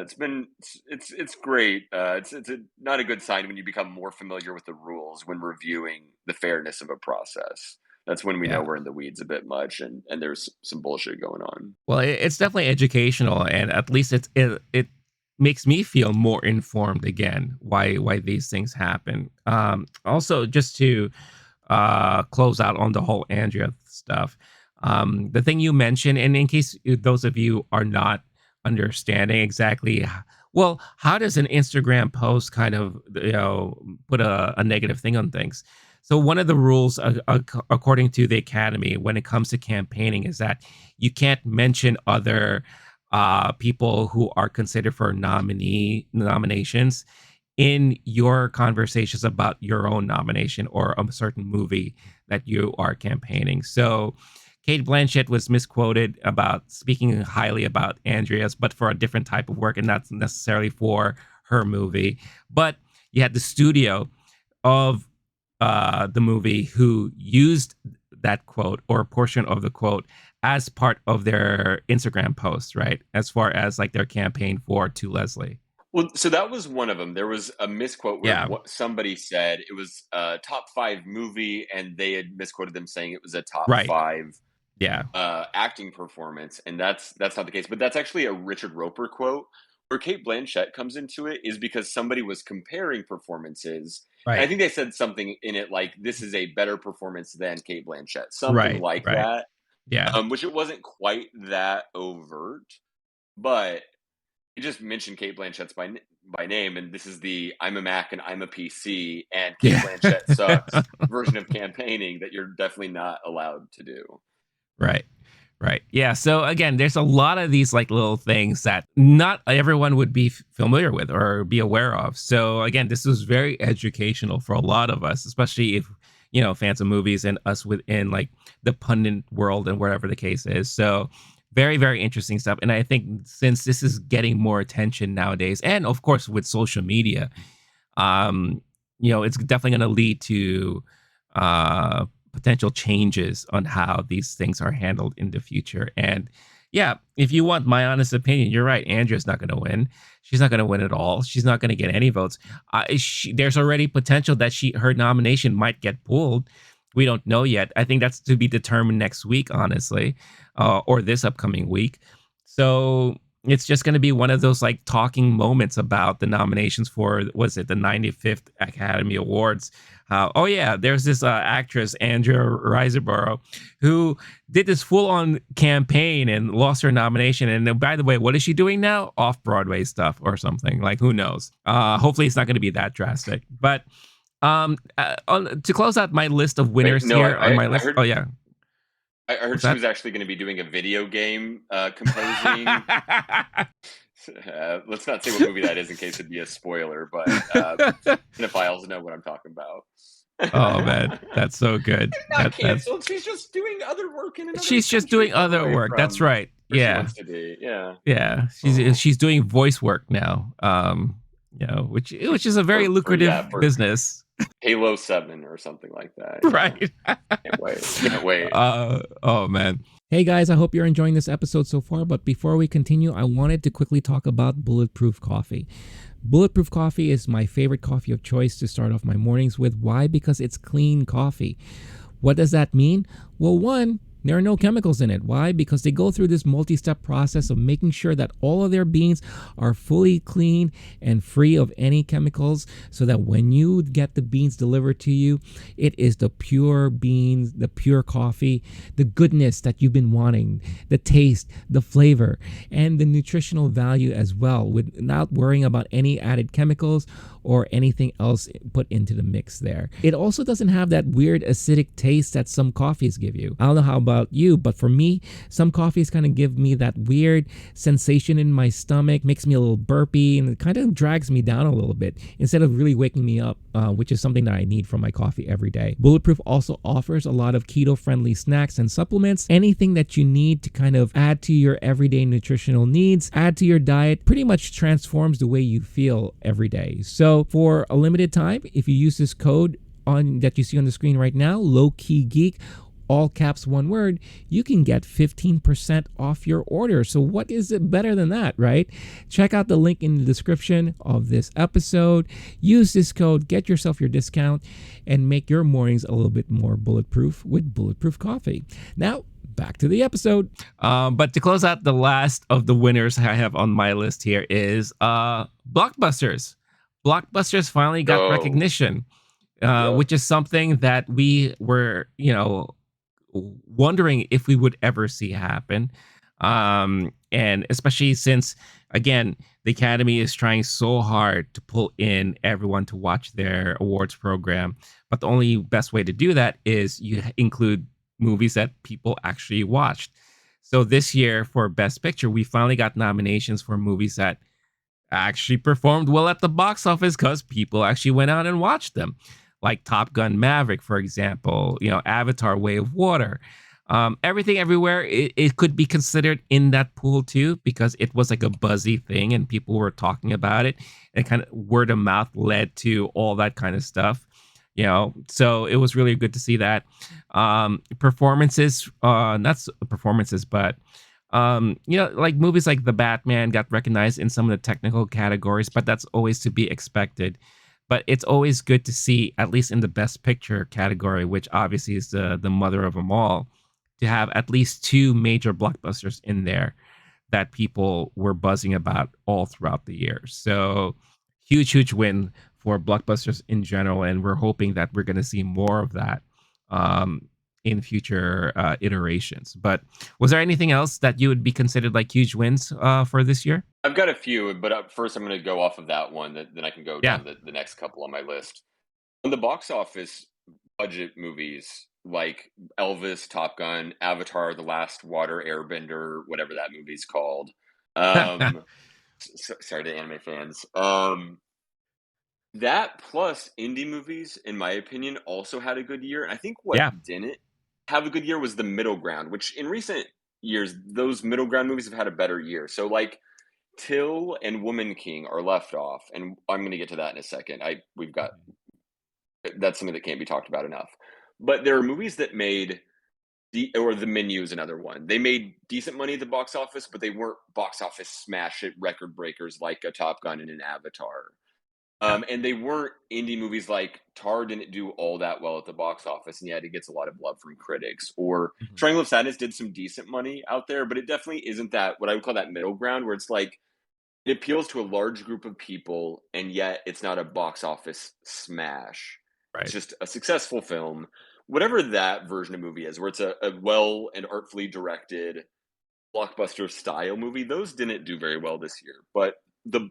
it's great. Not a good sign when you become more familiar with the rules when reviewing the fairness of a process. That's when we know Yeah. we're in the weeds a bit much, and there's some bullshit going on. Well, it's definitely educational, and at least it makes me feel more informed again why these things happen. Also, just to close out on the whole Andrea stuff, the thing you mentioned, and in case those of you are not understanding exactly, well, how does an Instagram post kind of put a negative thing on things? So one of the rules, according to the Academy, when it comes to campaigning, is that you can't mention other people who are considered for nominations in your conversations about your own nomination or a certain movie that you are campaigning. So Kate Blanchett was misquoted about speaking highly about Andrea's, but for a different type of work and not necessarily for her movie. But you had the studio of the movie who used that quote or a portion of the quote as part of their Instagram post, right? As far as like their campaign for To Leslie. Well, so that was one of them. There was a misquote where Yeah, somebody said it was a top five movie, and they had misquoted them saying it was a top right. five Yeah, acting performance, and that's not the case. But that's actually a Richard Roper quote. Where Kate Blanchett comes into it is because somebody was comparing performances. And I right, think they said something in it like, "This is a better performance than Kate Blanchett," something right, like right. that. Yeah, Which it wasn't quite that overt, but it just mentioned Kate Blanchett's by name, and this is the "I'm a Mac and I'm a PC and Kate yeah. Blanchett sucks" version of campaigning that you're definitely not allowed to do. Right. Right. Yeah. So again, there's a lot of these like little things that not everyone would be familiar with or be aware of. So again, this was very educational for a lot of us, especially if fans of movies and us within like the pundit world and wherever the case is. So very, very interesting stuff. And I think since this is getting more attention nowadays, and of course with social media, um, it's definitely going to lead to uh, potential changes on how these things are handled in the future. And yeah, if you want my honest opinion, you're right. Andrea's not going to win. She's not going to win at all. She's not going to get any votes. There's already potential that her nomination might get pulled. We don't know yet. I think that's to be determined next week, honestly, or this upcoming week. So it's just going to be one of those like talking moments about the nominations for was it the 95th Academy Awards. Oh yeah, there's this actress Andrea Riseborough who did this full-on campaign and lost her nomination. And by the way, what is she doing now? Off-Broadway stuff or something. Like who knows? Hopefully it's not going to be that drastic. But to close out my list of Wait, winners no, here on my I list. heard Oh yeah, what's she that? was actually going to be doing a video game composing. Let's not say what movie that is in case it'd be a spoiler, but cinephiles know what I'm talking about. Oh man, that's so good. Not That's canceled. She's just doing other work in another she's just country doing far other away work. That's from right. where she Yeah. wants to be. Yeah. Yeah. Oh. She's doing voice work now. Which is a very For lucrative business. Halo 7 or something like that. Yeah, Right. can't wait. Can't wait. Oh man. Hey guys, I hope you're enjoying this episode so far. But before we continue, I wanted to quickly talk about Bulletproof Coffee. Bulletproof Coffee is my favorite coffee of choice to start off my mornings with. Why? Because it's clean coffee. What does that mean? Well, one, there are no chemicals in it. Why? Because they go through this multi step process of making sure that all of their beans are fully clean and free of any chemicals so that when you get the beans delivered to you, it is the pure beans, the pure coffee, the goodness that you've been wanting, the taste, the flavor, and the nutritional value as well, without worrying about any added chemicals or anything else put into the mix there. It also doesn't have that weird acidic taste that some coffees give you. I don't know how about you, but for me, some coffees kind of give me that weird sensation in my stomach, makes me a little burpy, and it kind of drags me down a little bit instead of really waking me up, which is something that I need from my coffee every day. Bulletproof also offers a lot of keto-friendly snacks and supplements, anything that you need to kind of add to your everyday nutritional needs, add to your diet, pretty much transforms the way you feel every day. So for a limited time, if you use this code on that you see on the screen right now, Low Key Geek, all caps, one word, you can get 15% off your order. So what is it better than that, right? Check out the link in the description of this episode. Use this code, get yourself your discount, and make your mornings a little bit more bulletproof with Bulletproof Coffee. Now, back to the episode. But to close out, the last of the winners I have on my list here is Blockbusters. Blockbusters finally got Oh, recognition, yep. which is something that we were, wondering if we would ever see happen. And especially since, again, the Academy is trying so hard to pull in everyone to watch their awards program. But the only best way to do that is you include movies that people actually watched. So this year for Best Picture, we finally got nominations for movies that actually performed well at the box office because people actually went out and watched them, like Top Gun Maverick, for example, Avatar Way of Water. Everything Everywhere, it could be considered in that pool too, because it was like a buzzy thing and people were talking about it, and kind of word of mouth led to all that kind of stuff. So it was really good to see that. Performances, not performances, but like movies like The Batman got recognized in some of the technical categories, but that's always to be expected. But it's always good to see, at least in the Best Picture category, which obviously is the mother of them all, to have at least two major blockbusters in there that people were buzzing about all throughout the year. So huge win for blockbusters in general, and we're hoping that we're going to see more of that um, in future iterations. But was there anything else that you would be considered like huge wins for this year? I've got a few, but first I'm going to go off of that one. Then I can go Yeah. down the next couple on my list. On the box office, budget movies like Elvis, Top Gun, Avatar: The Last Water Airbender, whatever that movie's called. Um, sorry to anime fans. That plus indie movies, in my opinion, also had a good year. I think what Yeah. didn't have a good year was the middle ground, which in recent years, those middle ground movies have had a better year. So like Till and Woman King are left off, and I'm going to get to that in a second. I we've got that's something that can't be talked about enough. But there are movies that made the Menu is another one. They made decent money at the box office, but they weren't box office smash hit record breakers like a Top Gun and an Avatar. Yeah. And they weren't indie movies like Tar didn't do all that well at the box office, and yet it gets a lot of love from critics. Or Mhm. Triangle of Sadness did some decent money out there, but it definitely isn't that what I would call that middle ground where it's like it appeals to a large group of people, and yet it's not a box office smash. It's Right. just a successful film. Whatever that version of movie is, where it's a well and artfully directed blockbuster style movie, those didn't do very well this year. But the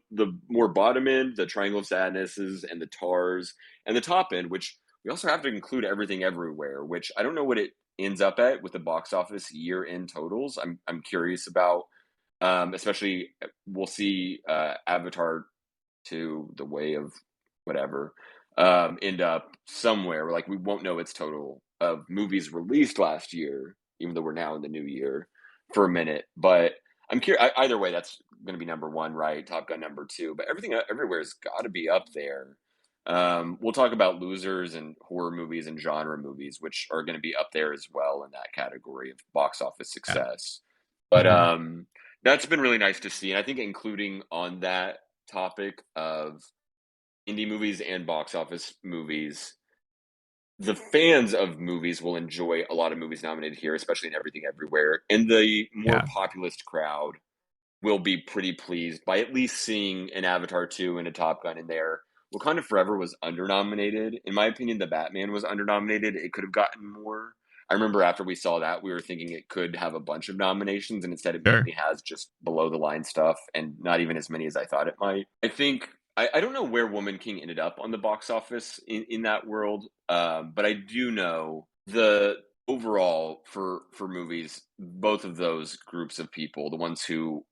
more bottom end, the Triangle of Sadnesses and the Tars, and the top end, which we also have to include Everything Everywhere, which I don't know what it ends up at with the box office year end totals. I'm curious about, especially we'll see Avatar to the way of whatever end up somewhere like we won't know its total of movies released last year, even though we're now in the new year for a minute. But I'm curious. Either way, that's going to be number one, right? Top Gun number two, but everything everywhere has got to be up there. We'll talk about losers and horror movies and genre movies, which are going to be up there as well in that category of box office Yeah. success. But Mhm. that's been really nice to see. And I think including on that topic of indie movies and box office movies, the fans of movies will enjoy a lot of movies nominated here, especially in Everything Everywhere. And the more Yeah. populist crowd will be pretty pleased by at least seeing an Avatar 2 and a Top Gun in there. Wakanda Forever was undernominated. In my opinion, The Batman was undernominated. It could have gotten more. I remember after we saw that, we were thinking it could have a bunch of nominations, and instead it Sure. mainly has just below the line stuff and not even as many as I thought it might. I think I don't know where Woman King ended up on the box office in that world, but I do know the overall for movies, both of those groups of people, the ones who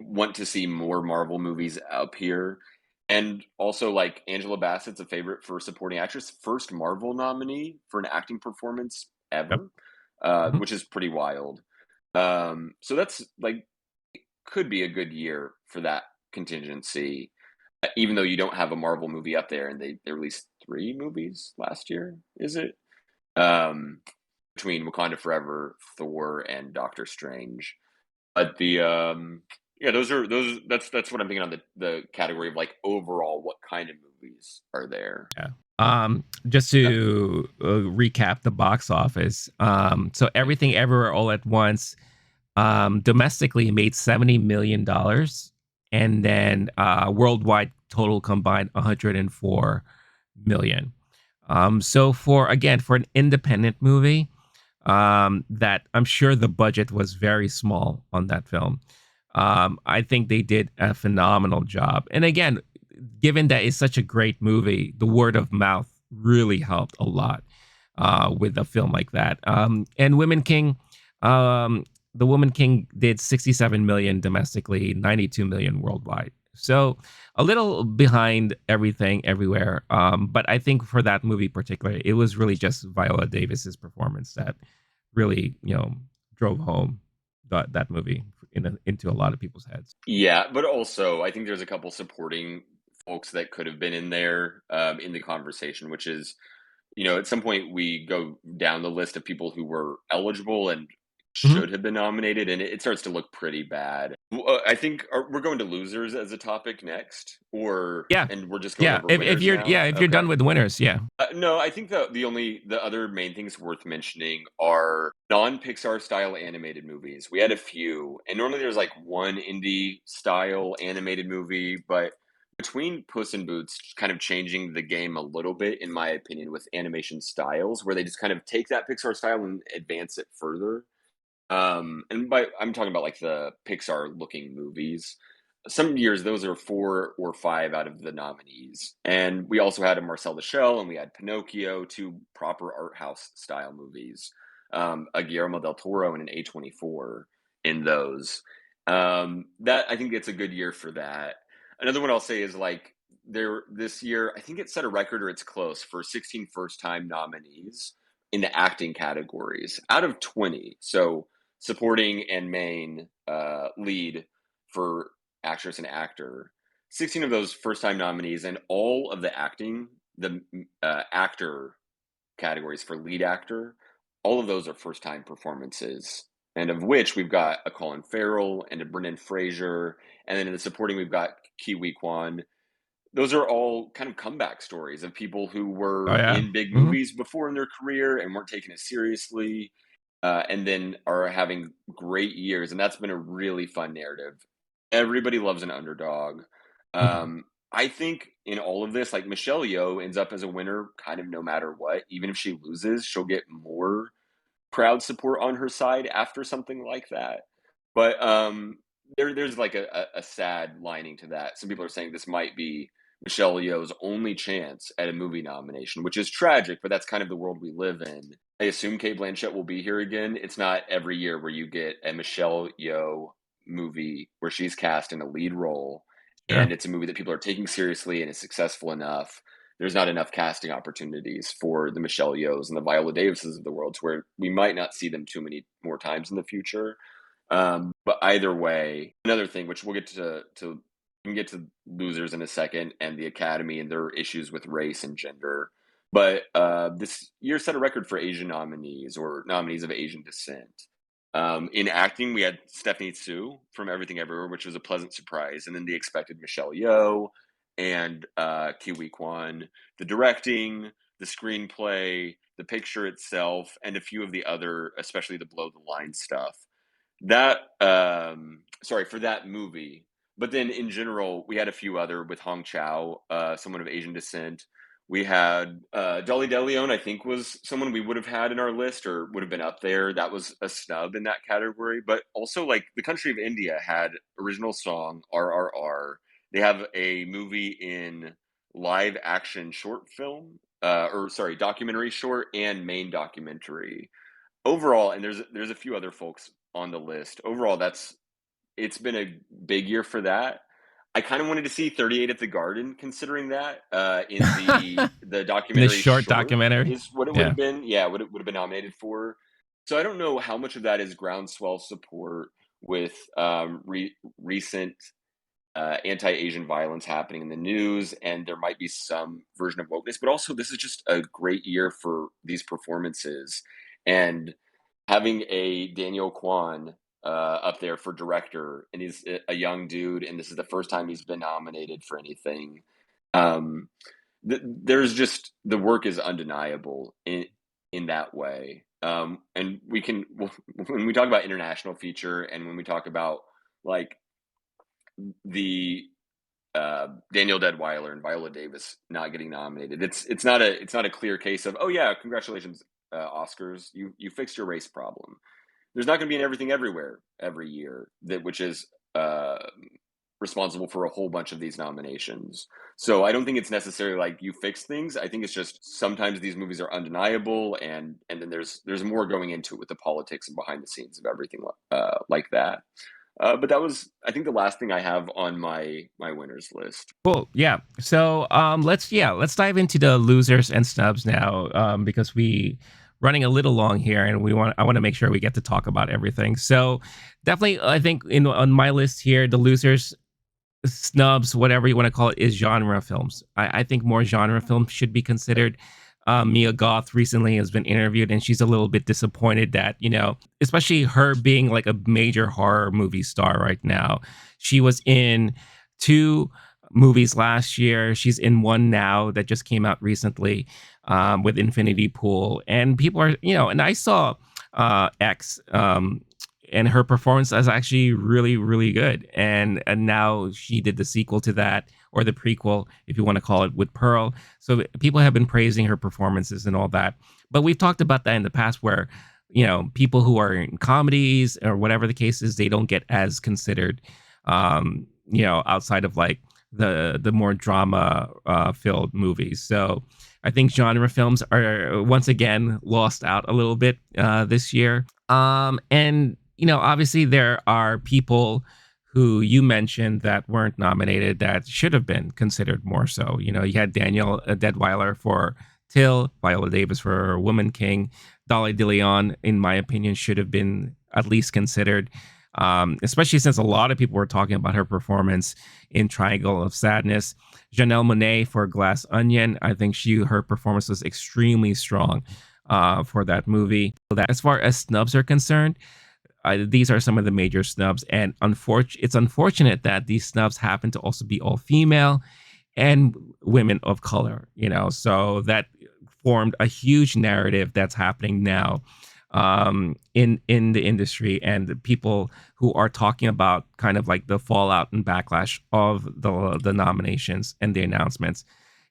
want to see more Marvel movies up here. And also, like Angela Bassett's a favorite for supporting actress, first Marvel nominee for an acting performance Yep. ever, Mhm. which is pretty wild. So that's like could be a good year for that contingency, even though you don't have a Marvel movie up there, and they released 3 movies last year. Is it um, between Wakanda Forever, Thor, and Doctor Strange? But the yeah, those that's what I'm thinking on the category of like overall what kind of movies are there. Yeah. Just to recap the box office. So Everything Everywhere All at Once domestically made $70 million, and then worldwide total combined 104 million. So for an independent movie, that I'm sure the budget was very small on that film. I think they did a phenomenal job. And again, given that it's such a great movie, the word of mouth really helped a lot with a film like that. And Women King, um, the Woman King did 67 million domestically, 92 million worldwide. So a little behind Everything Everywhere. But I think for that movie particularly, it was really just Viola Davis's performance that really, drove home that movie into a lot of people's heads. Yeah, but also I think there's a couple supporting folks that could have been in there in the conversation, which is at some point we go down the list of people who were eligible and Mhm. should have been nominated, and it starts to look pretty bad. I think we're going to losers as a topic next, Yeah. and we're just going Yeah. over If winners you're now. if you're Okay. done with winners, yeah. No, I think the other main things worth mentioning are non-Pixar style animated movies. We had a few, and normally there's like one indie style animated movie, but between Puss in Boots kind of changing the game a little bit, in my opinion, with animation styles, where they just kind of take that Pixar style and advance it further. And by I'm talking about like the Pixar looking movies. Some years those are 4 or 5 out of the nominees, and we also had a Marcel the Shell, and we had Pinocchio, 2 proper art house style movies, a Guillermo del Toro and an A24 in those. That I think it's a good year for that. Another one I'll say is like there this year, I think it set a record or it's close for 16 first time nominees in the acting categories out of 20. So supporting and main lead for actress and actor. 16 of those first time nominees, and all of the acting, the actor categories for lead actor, all of those are first time performances. And of which we've got a Colin Farrell and a Brendan Fraser. And then in the supporting, we've got Kiwi Kwan. Those are all kind of comeback stories of people who Oh were yeah. in big Mhm. movies before in their career and weren't taken as seriously, and then are having great years. And that's been a really fun narrative. Everybody loves an underdog. Mhm. I think in all of this, like Michelle Yeoh ends up as a winner kind of no matter what. Even if she loses, she'll get more crowd support on her side after something like that. But there's like a sad lining to that. Some people are saying this might be Michelle Yeoh's only chance at a movie nomination, which is tragic, but that's kind of the world we live in. I assume Kate Blanchett will be here again. It's not every year where you get a Michelle Yeoh movie where she's cast in a lead role, and Sure. it's a movie that people are taking seriously and is successful enough. There's not enough casting opportunities for the Michelle Yeohs and the Viola Davises of the world to where we might not see them too many more times in the future. But either way, another thing which we'll get to can get to losers in a second and the Academy and their issues with race and gender. But this year set a record for Asian nominees or nominees of Asian descent. In acting, we had Stephanie Su from Everything Everywhere, which was a pleasant surprise, and then the expected Michelle Yeoh and Kiwi Kwan. The directing, the screenplay, the picture itself, and a few of the other, especially the below the line stuff. That sorry for that movie. But then in general, we had a few other with Hong Chow, someone of Asian descent. We had Dolly De Leon, I think, was someone we would have had in our list or would have been up there. That was a snub in that category. But also, like, the country of India had original song RRR. They have a movie in live action short film, or sorry, documentary short and main documentary. Overall, and there's a few other folks on the list. Overall, it's been a big year for that. I kind of wanted to see 38 at the Garden, considering that in the In this documentary short short documentary. is what it would Yeah. have been. Yeah, what it would have been nominated for. So I don't know how much of that is groundswell support with recent anti-Asian violence happening in the news, and there might be some version of wokeness. But also, this is just a great year for these performances, and having a Daniel Kwan up there for director, and he's a young dude, and this is the first time he's been nominated for anything. Um, there's just the work is undeniable in that way. And we can when we talk about international feature, and when we talk about like the Daniel Deadweiler and Viola Davis not getting nominated, it's not a clear case of, oh yeah, congratulations, Oscars, you fixed your race problem. There's not going to be an Everything Everywhere every year which is uh, responsible for a whole bunch of these nominations. So I don't think it's necessarily like you fix things. I think it's just sometimes these movies are undeniable, and then there's more going into it with the politics and behind the scenes of everything like that. But that was, I think, the last thing I have on my winners list. Cool. Yeah. So let's dive into the losers and snubs now, because we running a little long here, and I want to make sure we get to talk about everything. So definitely, I think on my list here, the losers, snubs, whatever you want to call it, is genre films. I think more genre films should be considered. Mia Goth recently has been interviewed, and she's a little bit disappointed that, especially her being like a major horror movie star right now. She was in 2 movies last year. She's in one now that just came out recently, with Infinity Pool. And people are, and I saw X, and her performance is actually really, really good. And now she did the sequel to that, or the prequel, if you want to call it, with Pearl. So people have been praising her performances and all that. But we've talked about that in the past, where people who are in comedies or whatever the case is, they don't get as considered, outside of like the more drama filled movies. So I think genre films are once again lost out a little bit this year. And obviously there are people who you mentioned that weren't nominated that should have been considered more so. You had Daniel Deadweiler for Till, Viola Davis for Woman King, Dolly De Leon, in my opinion, should have been at least considered. Especially since a lot of people were talking about her performance in Triangle of Sadness. Janelle Monáe for Glass Onion. I think her performance was extremely strong for that movie. As far as snubs are concerned, these are some of the major snubs, and it's unfortunate that these snubs happen to also be all female and women of color. So that formed a huge narrative that's happening now in the industry, and the people who are talking about kind of like the fallout and backlash of the nominations and the announcements.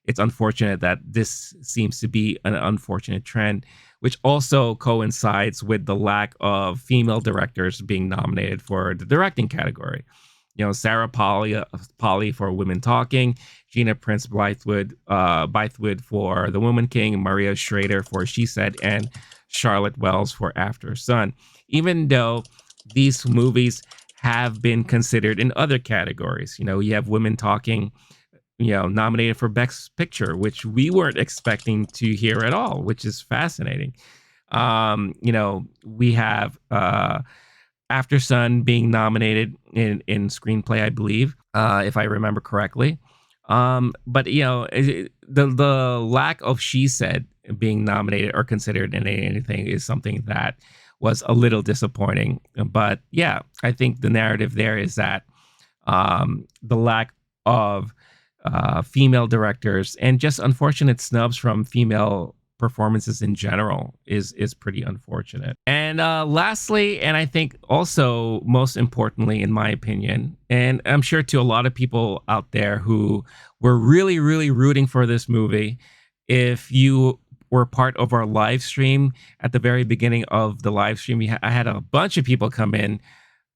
It's unfortunate that this seems to be an unfortunate trend, which also coincides with the lack of female directors being nominated for the directing category. Sarah Polley for Women Talking, Gina Prince Bythewood for The Woman King, Maria Schrader for She Said, and Charlotte Wells for After Sun. Even though these movies have been considered in other categories, you have Women Talking, nominated for Best Picture, which we weren't expecting to hear at all, which is fascinating. We have After Sun being nominated in screenplay, I believe, if I remember correctly. But the lack of She Said being nominated or considered in anything is something that was a little disappointing. But yeah, I think the narrative there is that the lack of female directors and just unfortunate snubs from female performances in general is pretty unfortunate. And lastly, and I think also most importantly, in my opinion, and I'm sure to a lot of people out there who were really, really rooting for this movie, if you were part of our live stream at the very beginning of the live stream, I had a bunch of people come in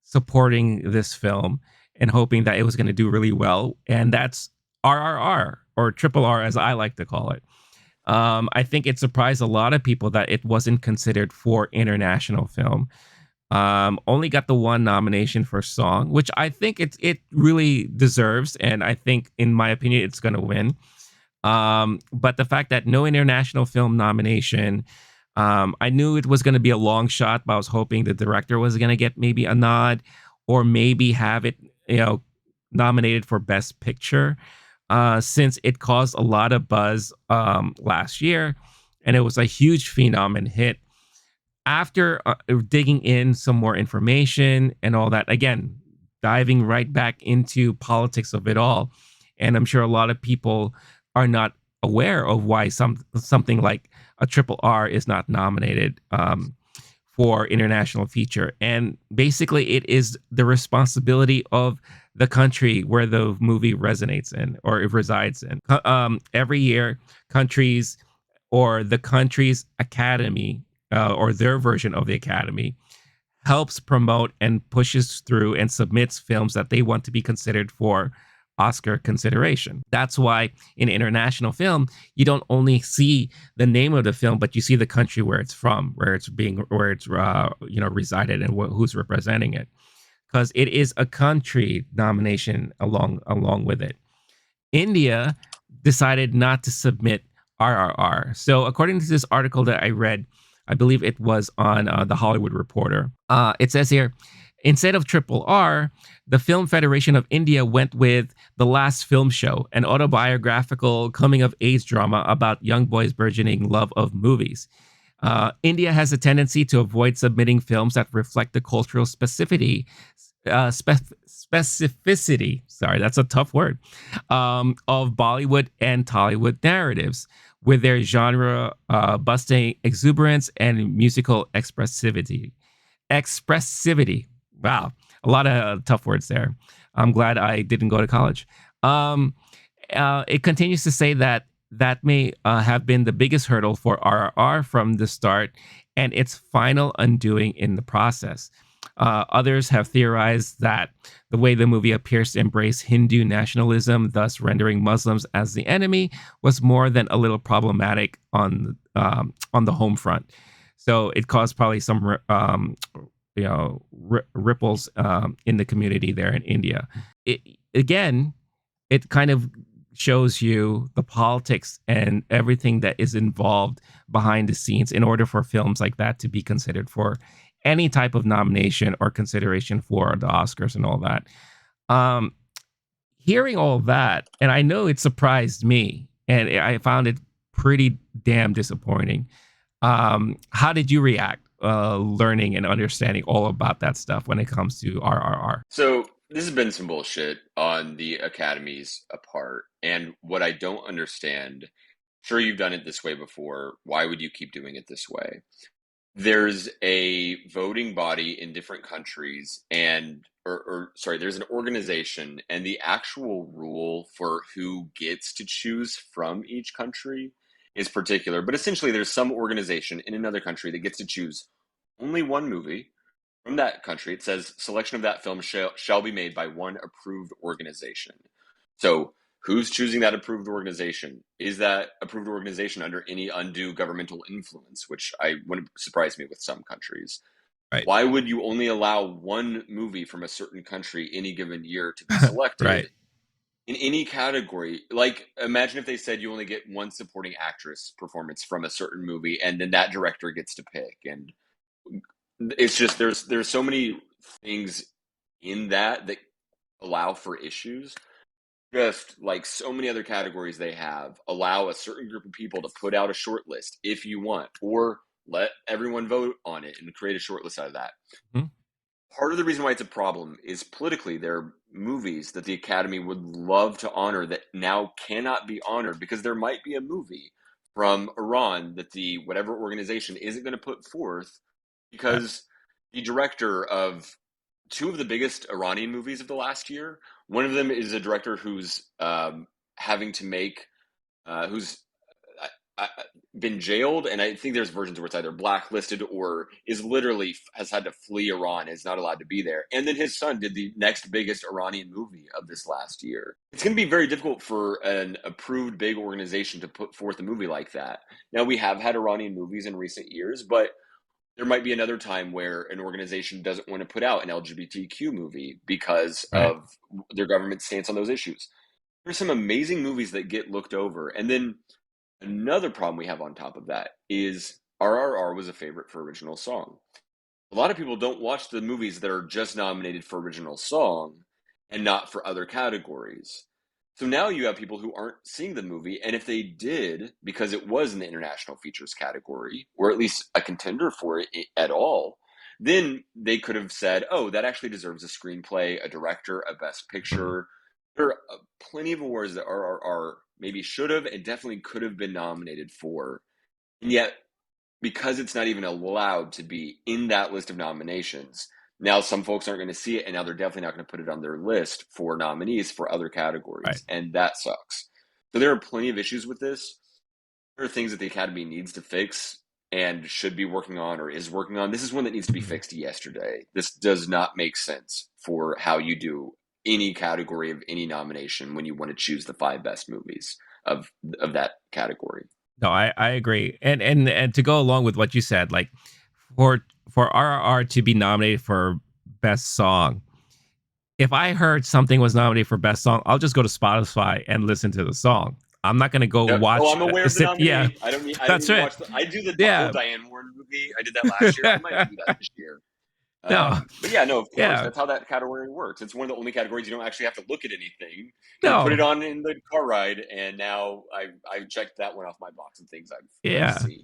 supporting this film and hoping that it was going to do really well. And that's RRR, or Triple R, as I like to call it. I think it surprised a lot of people that it wasn't considered for international film. Only got the one nomination for song, which I think it really deserves, and I think, in my opinion, it's going to win. But the fact that no international film nomination, I knew it was going to be a long shot, but I was hoping the director was going to get maybe a nod, or maybe have it, nominated for Best Picture, since it caused a lot of buzz last year, and it was a huge phenom and hit. After digging in some more information and all that, again, diving right back into politics of it all, and I'm sure a lot of people are not aware of why something like a Triple R is not nominated for international feature. And basically, it is the responsibility of the country where the movie resonates in, or it resides in. Every year, countries, or the country's academy, or their version of the academy, helps promote and pushes through and submits films that they want to be considered for Oscar consideration. That's why in international film, you don't only see the name of the film, but you see the country where it's from, where it's resided, and who's representing it, because it is a country nomination along with it. India decided not to submit RRR. So according to this article that I read, I believe it was on the Hollywood Reporter, it says here, instead of Triple R, the Film Federation of India went with The Last Film Show, an autobiographical coming-of-age drama about young boys' burgeoning love of movies. India has a tendency to avoid submitting films that reflect the cultural specificity, sorry, that's a tough word, of Bollywood and Tollywood narratives, with their genre busting exuberance and musical expressivity. Wow, a lot of tough words there. I'm glad I didn't go to college. It continues to say that may have been the biggest hurdle for RRR from the start, and its final undoing in the process. Others have theorized that the way the movie appears to embrace Hindu nationalism, thus rendering Muslims as the enemy, was more than a little problematic on the home front. So it caused probably some ripples in the community there in India. It kind of shows you the politics and everything that is involved behind the scenes in order for films like that to be considered for any type of nomination or consideration for the Oscars and all that. Hearing all that, and I know it surprised me, and I found it pretty damn disappointing. How did you react learning and understanding all about that stuff when it comes to RRR? So this has been some bullshit on the Academy's part. And what I don't understand, sure, you've done it this way before. Why would you keep doing it this way? There's a voting body in different countries, and there's an organization, and the actual rule for who gets to choose from each country is particular. But essentially, there's some organization in another country that gets to choose only one movie from that country. It says selection of that film shall be made by one approved organization. So who's choosing that approved organization? Is that approved organization under any undue governmental influence, which wouldn't surprise me with some countries? Right. Why would you only allow one movie from a certain country any given year to be selected? Right. In any category? Like, imagine if they said you only get one supporting actress performance from a certain movie, and then that director gets to pick. And it's just there's so many things in that allow for issues. Just like so many other categories they have, allow a certain group of people to put out a short list if you want, or let everyone vote on it and create a short list out of that. Mhm. Part of the reason why it's a problem is politically there are movies that the Academy would love to honor that now cannot be honored because there might be a movie from Iran that the whatever organization isn't going to put forth Yeah. because the director of two of the biggest Iranian movies of the last year. One of them is a director who's having to make, who's uh, been jailed, and I think there's versions where it's either blacklisted or is literally has had to flee Iran, is not allowed to be there. And then his son did the next biggest Iranian movie of this last year. It's going to be very difficult for an approved big organization to put forth a movie like that. Now, we have had Iranian movies in recent years, but there might be another time where an organization doesn't want to put out an LGBTQ movie because Right. of their government's stance on those issues. There's some amazing movies that get looked over. And then another problem we have on top of that is RRR was a favorite for original song. A lot of people don't watch the movies that are just nominated for original song and not for other categories. So now you have people who aren't seeing the movie, and if they did, because it was in the international features category, or at least a contender for it at all, then they could have said, oh, that actually deserves a screenplay, a director, a best Mhm. picture. There are plenty of awards that are maybe should have and definitely could have been nominated for. And yet because it's not even allowed to be in that list of nominations, now some folks aren't going to see it, and now they're definitely not going to put it on their list for nominees for other Right. categories, and that sucks. So there are plenty of issues with this. There are things that the Academy needs to fix and should be working on or is working on. This is one that needs to be Mhm. fixed yesterday. This does not make sense for how you do any category of any nomination when you want to choose the five best movies of that category. No, I agree. And to go along with what you said, like for for RRR to be nominated for best song, if I heard something was nominated for best song, I'll just go to Spotify and listen to the song. I'm not gonna go Yep. Oh, watch I'm aware of the sit yeah, nominee. I don't need that's to it. watch the. I do the whole Yeah. Diane Warren movie. I did that last year. I might do that this year. No. But yeah, no, of course, Yeah. that's how that category works. It's one of the only categories you don't actually have to look at anything. You put it No. on in the car ride, and now I've checked that one off my box of things I've Yeah. seen.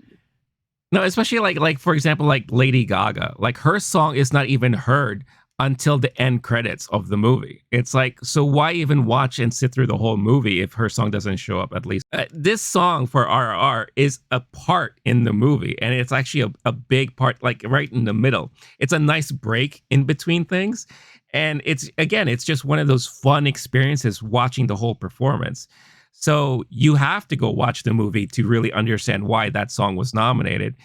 No, especially like for example, like Lady Gaga. Like her song is not even heard until the end credits of the movie. It's like, so why even watch and sit through the whole movie if her song doesn't show up at least? This song for RRR is a part in the movie, and it's actually a big part, like right in the middle. It's a nice break in between things. And it's again, it's just one of those fun experiences watching the whole performance. So you have to go watch the movie to really understand why that song was nominated.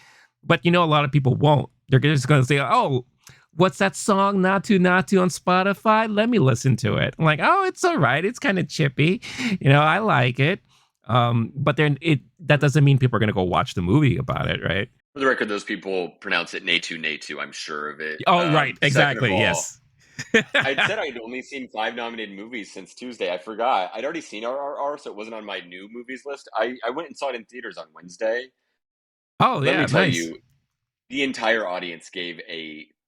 But a lot of people won't. They're just going to say, "Oh, what's that song? Natu Natu on Spotify? Let me listen to it." I'm like, "Oh, it's all right. It's kind of chippy. I like it." But then that doesn't mean people are going to go watch the movie about it, right? For the record, those people pronounce it Natu Natu. I'm sure of it. Oh, right. Second of Exactly. all, Yes. I'd said I'd only seen five nominated movies since Tuesday. I forgot. I'd already seen RRR, so it wasn't on my new movies list. I went and saw it in theaters on Wednesday. Oh, Let me yeah. tell Nice. you, the entire audience gave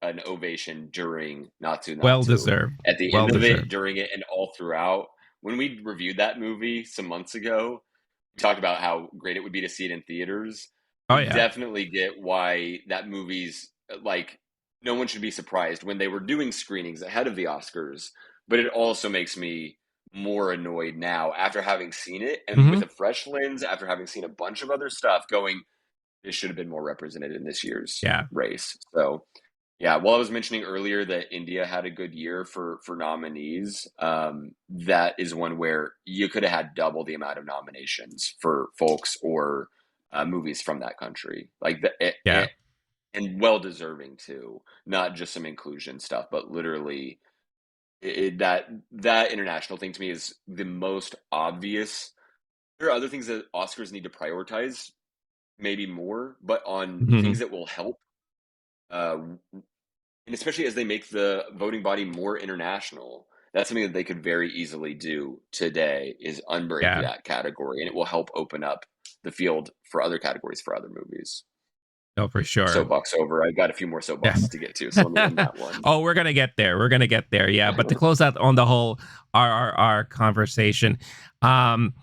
an ovation during Natsu Well Natsu. deserved. At the Well end of it, deserved. during it, and all throughout. When we reviewed that movie some months ago, we talked about how great it would be to see it in theaters. Oh, I yeah. definitely get why that movie's like no one should be surprised when they were doing screenings ahead of the Oscars, but it also makes me more annoyed now after having seen it and Hmm. with a fresh lens after having seen a bunch of other stuff going it should have been more represented in this year's Yeah. race. So yeah, while I was mentioning earlier that India had a good year for nominees, that is one where you could have had double the amount of nominations for folks or movies from that country, like Yeah. and well deserving too, not just some inclusion stuff, but literally that international thing to me is the most obvious. There are other things that Oscars need to prioritize maybe more, but on Hmm. things that will help, uh, and especially as they make the voting body more international, that's something that they could very easily do today is unbreak Yeah. that category, and it will help open up the field for other categories for other movies. Oh, for sure. soapbox over. I got a few more Yeah. soapboxes to get to, so let me end that one. Oh, we're gonna get there. We're gonna get there. Yeah, but to close out on the whole our conversation, um,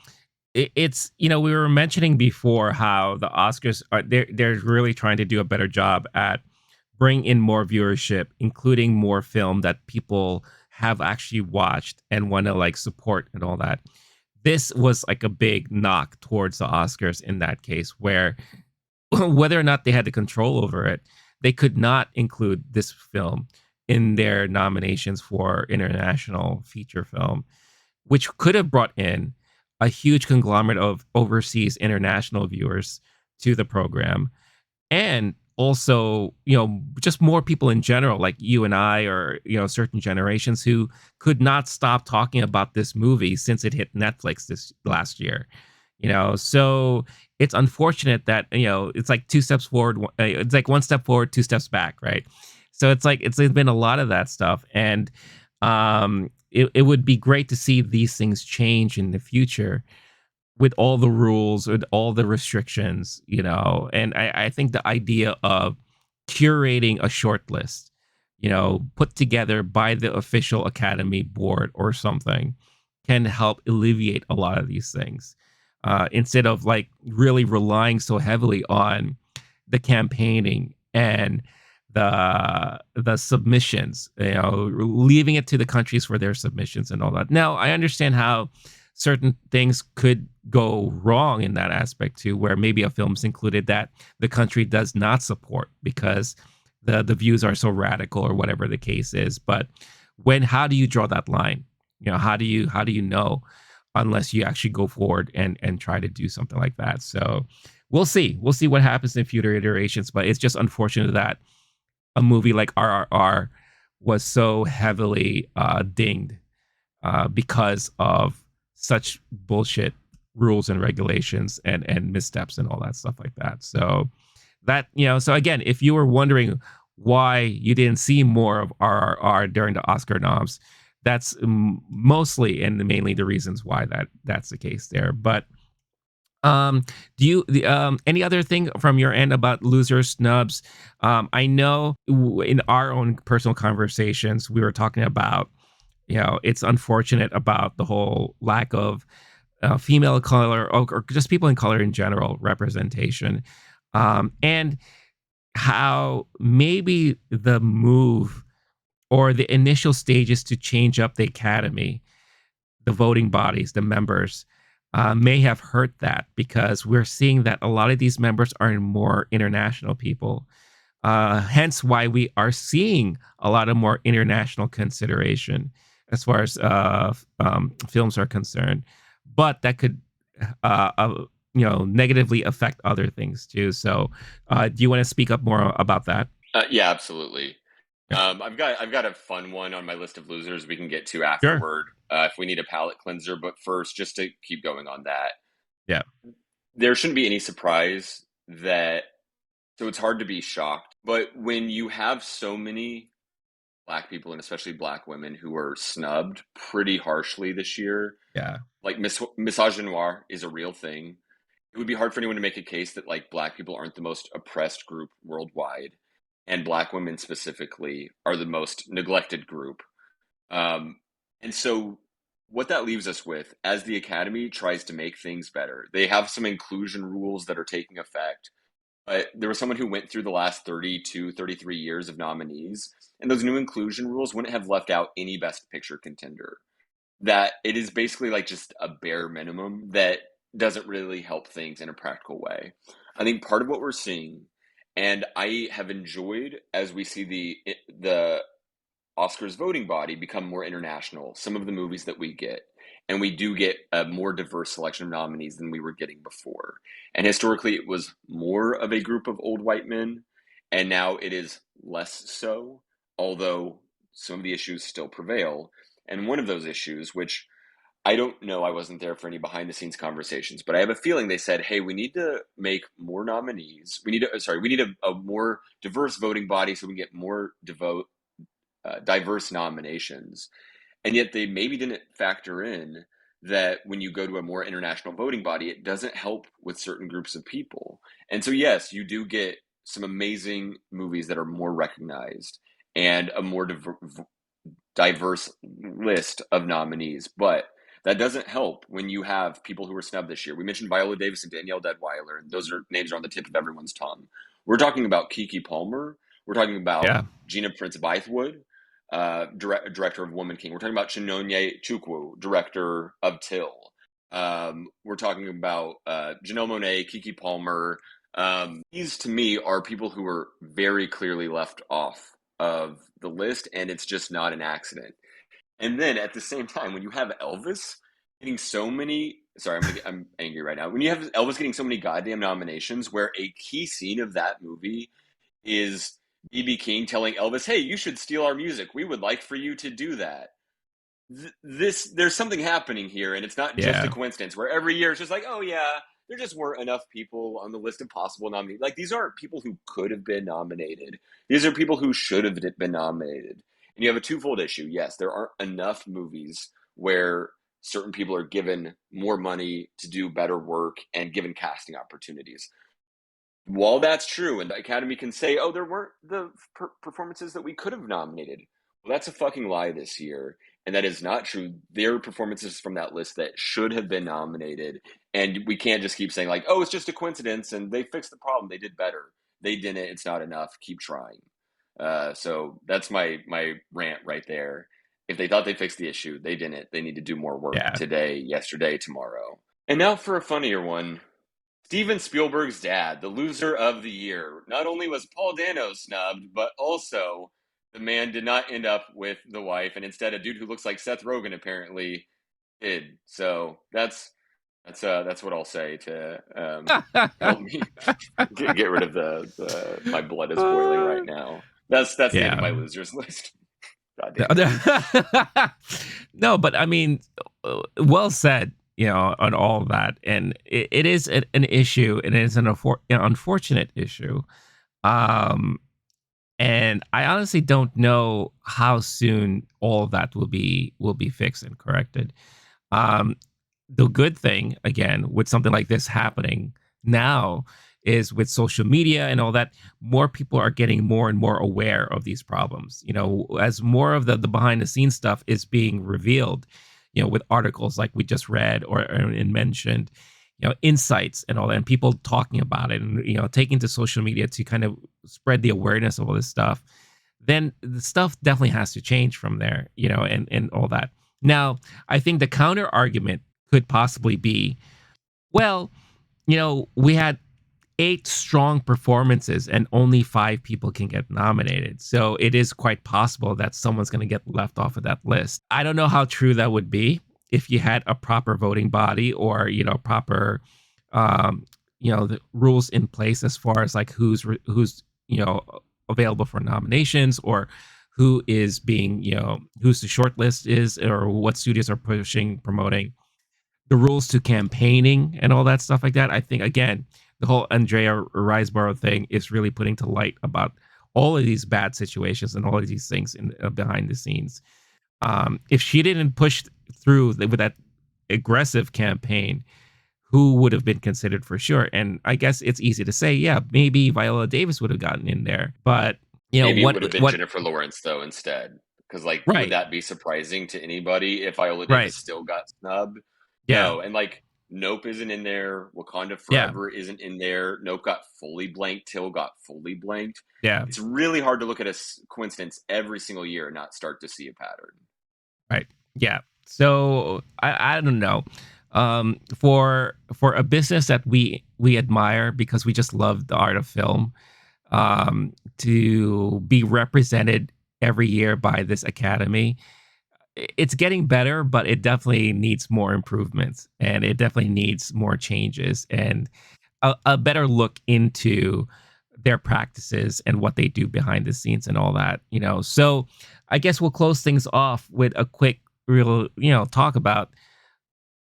it's we were mentioning before how the Oscars are they're really trying to do a better job at bring in more viewership, including more film that people have actually watched and want to like support and all that. This was like a big knock towards the Oscars in that case, where whether or not they had the control over it, they could not include this film in their nominations for international feature film, which could have brought in a huge conglomerate of overseas international viewers to the program, and also just more people in general like you and I, or certain generations who could not stop talking about this movie since it hit Netflix this last year. So it's unfortunate that it's like two steps forward, it's like one step forward, two steps back, right? So it's like it's been a lot of that stuff, and it would be great to see these things change in the future with all the rules, with all the restrictions, and I think the idea of curating a short list, put together by the official Academy board or something, can help alleviate a lot of these things. Instead of like really relying so heavily on the campaigning and the submissions, leaving it to the countries for their submissions and all that. Now, I understand how certain things could go wrong in that aspect too, where maybe a film's included that the country does not support because the views are so radical or whatever the case is. But how do you draw that line? How do you know unless you actually go forward and try to do something like that? So we'll see what happens in future iterations, but it's just unfortunate that a movie like RRR was so heavily dinged because of such bullshit rules and regulations and missteps and all that stuff like that. So so again, if you were wondering why you didn't see more of RRR during the Oscar noms, that's mostly and mainly the reasons why that's the case there. But do you any other thing from your end about losers snubs? I know in our own personal conversations we were talking about, it's unfortunate about the whole lack of female of color, or just people in color in general representation, and how maybe the move or the initial stages to change up the academy, the voting bodies, the members, may have hurt that, because we're seeing that a lot of these members are more international people. Hence why we are seeing a lot of more international consideration as far as films are concerned. But that could, negatively affect other things too. So, do you want to speak up more about that? Yeah, absolutely. Yeah. I've got a fun one on my list of losers we can get to Sure. afterward, if we need a palate cleanser. But first, just to keep going on that, Yeah. there shouldn't be any surprise that. So it's hard to be shocked, but when you have so many Black people, and especially Black women, who are snubbed pretty harshly this year, Yeah. like misogynoir is a real thing. It would be hard for anyone to make a case that like Black people aren't the most oppressed group worldwide, and Black women specifically are the most neglected group. And so, what that leaves us with, as the Academy tries to make things better, they have some inclusion rules that are taking effect. But there was someone who went through the last 32, 33 years of nominees, and those new inclusion rules wouldn't have left out any Best Picture contender. That it is basically like just a bare minimum that doesn't really help things in a practical way. I think part of what we're seeing, and I have enjoyed as we see the Oscars voting body become more international, some of the movies that we get. And we do get a more diverse selection of nominees than we were getting before. And historically, it was more of a group of old white men, and now it is less so, although some of the issues still prevail. And one of those issues, which I don't know, I wasn't there for any behind the scenes conversations, but I have a feeling they said, hey, we need to make more nominees. We need a more diverse voting body so we can get more diverse nominations. And yet they maybe didn't factor in that when you go to a more international voting body, it doesn't help with certain groups of people. And so, yes, you do get some amazing movies that are more recognized and a more diverse list of nominees. But that doesn't help when you have people who were snubbed this year. We mentioned Viola Davis and Danielle Deadwyler, and those are names are on the tip of everyone's tongue. We're talking about Keke Palmer. We're talking about Yeah. Gina Prince Bythewood, director of Woman King. We're talking about Chinonye Chukwu, director of Till. We're talking about Janelle Monáe, Keke Palmer. These, to me, are people who are very clearly left off of the list, and it's just not an accident. And then at the same time, when you have Elvis getting so many, sorry, I'm angry right now. When you have Elvis getting so many goddamn nominations, where a key scene of that movie is B.B. King telling Elvis, "Hey, you should steal our music. We would like for you to do that." There's something happening here, and it's not just a coincidence. Where every year it's just like, oh yeah, there just weren't enough people on the list of possible nominees. Like, these aren't people who could have been nominated. These are people who should have been nominated. And you have a twofold issue. Yes, there aren't enough movies where certain people are given more money to do better work and given casting opportunities. While that's true, and the Academy can say, oh, there weren't the performances that we could have nominated. Well, that's a fucking lie this year. And that is not true. There are performances from that list that should have been nominated. And we can't just keep saying, like, oh, it's just a coincidence and they fixed the problem. They did better. They didn't. It's not enough. Keep trying. So that's my rant right there. If they thought they fixed the issue, they didn't. They need to do more work today, yesterday, tomorrow. And now for a funnier one. Steven Spielberg's dad, the loser of the year. Not only was Paul Dano snubbed, but also the man did not end up with the wife, and instead a dude who looks like Seth Rogen apparently did. So that's what I'll say to help me get rid of the my blood is boiling right now. That's the end of my losers list. No, but I mean, well said. On all of that, and it is an issue, and it is an unfortunate issue. And I honestly don't know how soon all of that will be fixed and corrected. The good thing, again, with something like this happening now, is with social media and all that, more people are getting more and more aware of these problems. As more of the behind the scenes stuff is being revealed, with articles like we just read or mentioned, insights and all that, and people talking about it, and taking to social media to kind of spread the awareness of all this stuff, then the stuff definitely has to change from there, and all that. Now, I think the counter argument could possibly be, well, we had 8 strong performances and only 5 people can get nominated. So it is quite possible that someone's going to get left off of that list. I don't know how true that would be if you had a proper voting body or, proper, the rules in place as far as like who's available for nominations, or who is being, who's the short list is, or what studios are promoting, the rules to campaigning and all that stuff like that. I think, again, the whole Andrea Riseborough thing is really putting to light about all of these bad situations and all of these things behind the scenes. If she didn't push through with that aggressive campaign, who would have been considered for sure? And I guess it's easy to say, yeah, maybe Viola Davis would have gotten in there, but maybe it would have been Jennifer Lawrence though instead, because would that be surprising to anybody if Viola Davis still got snubbed? Yeah. No, and Nope isn't in there. Wakanda Forever isn't in there. Nope got fully blanked. Till got fully blanked. Yeah. It's really hard to look at a coincidence every single year and not start to see a pattern. Right. Yeah. So I don't know. For a business that we admire because we just love the art of film, to be represented every year by this Academy, it's getting better, but it definitely needs more improvements, and it definitely needs more changes and a better look into their practices and what they do behind the scenes and all that, So I guess we'll close things off with a quick, real, talk about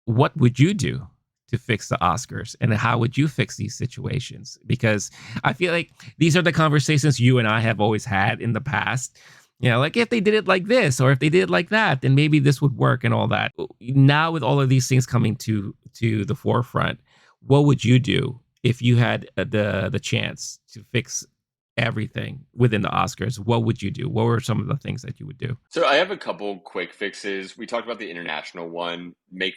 what would you do to fix the Oscars, and how would you fix these situations? Because I feel like these are the conversations you and I have always had in the past. Like if they did it like this, or if they did it like that, then maybe this would work and all that. Now with all of these things coming to the forefront, what would you do if you had the chance to fix everything within the Oscars, what would you do? What were some of the things that you would do? So I have a couple quick fixes. We talked about the international one.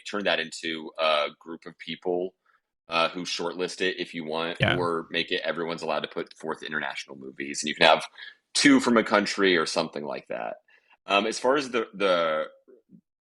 Turn that into a group of people who shortlist it if you want, Yeah. or make it everyone's allowed to put forth international movies, and you can have two from a country or something like that. As far as the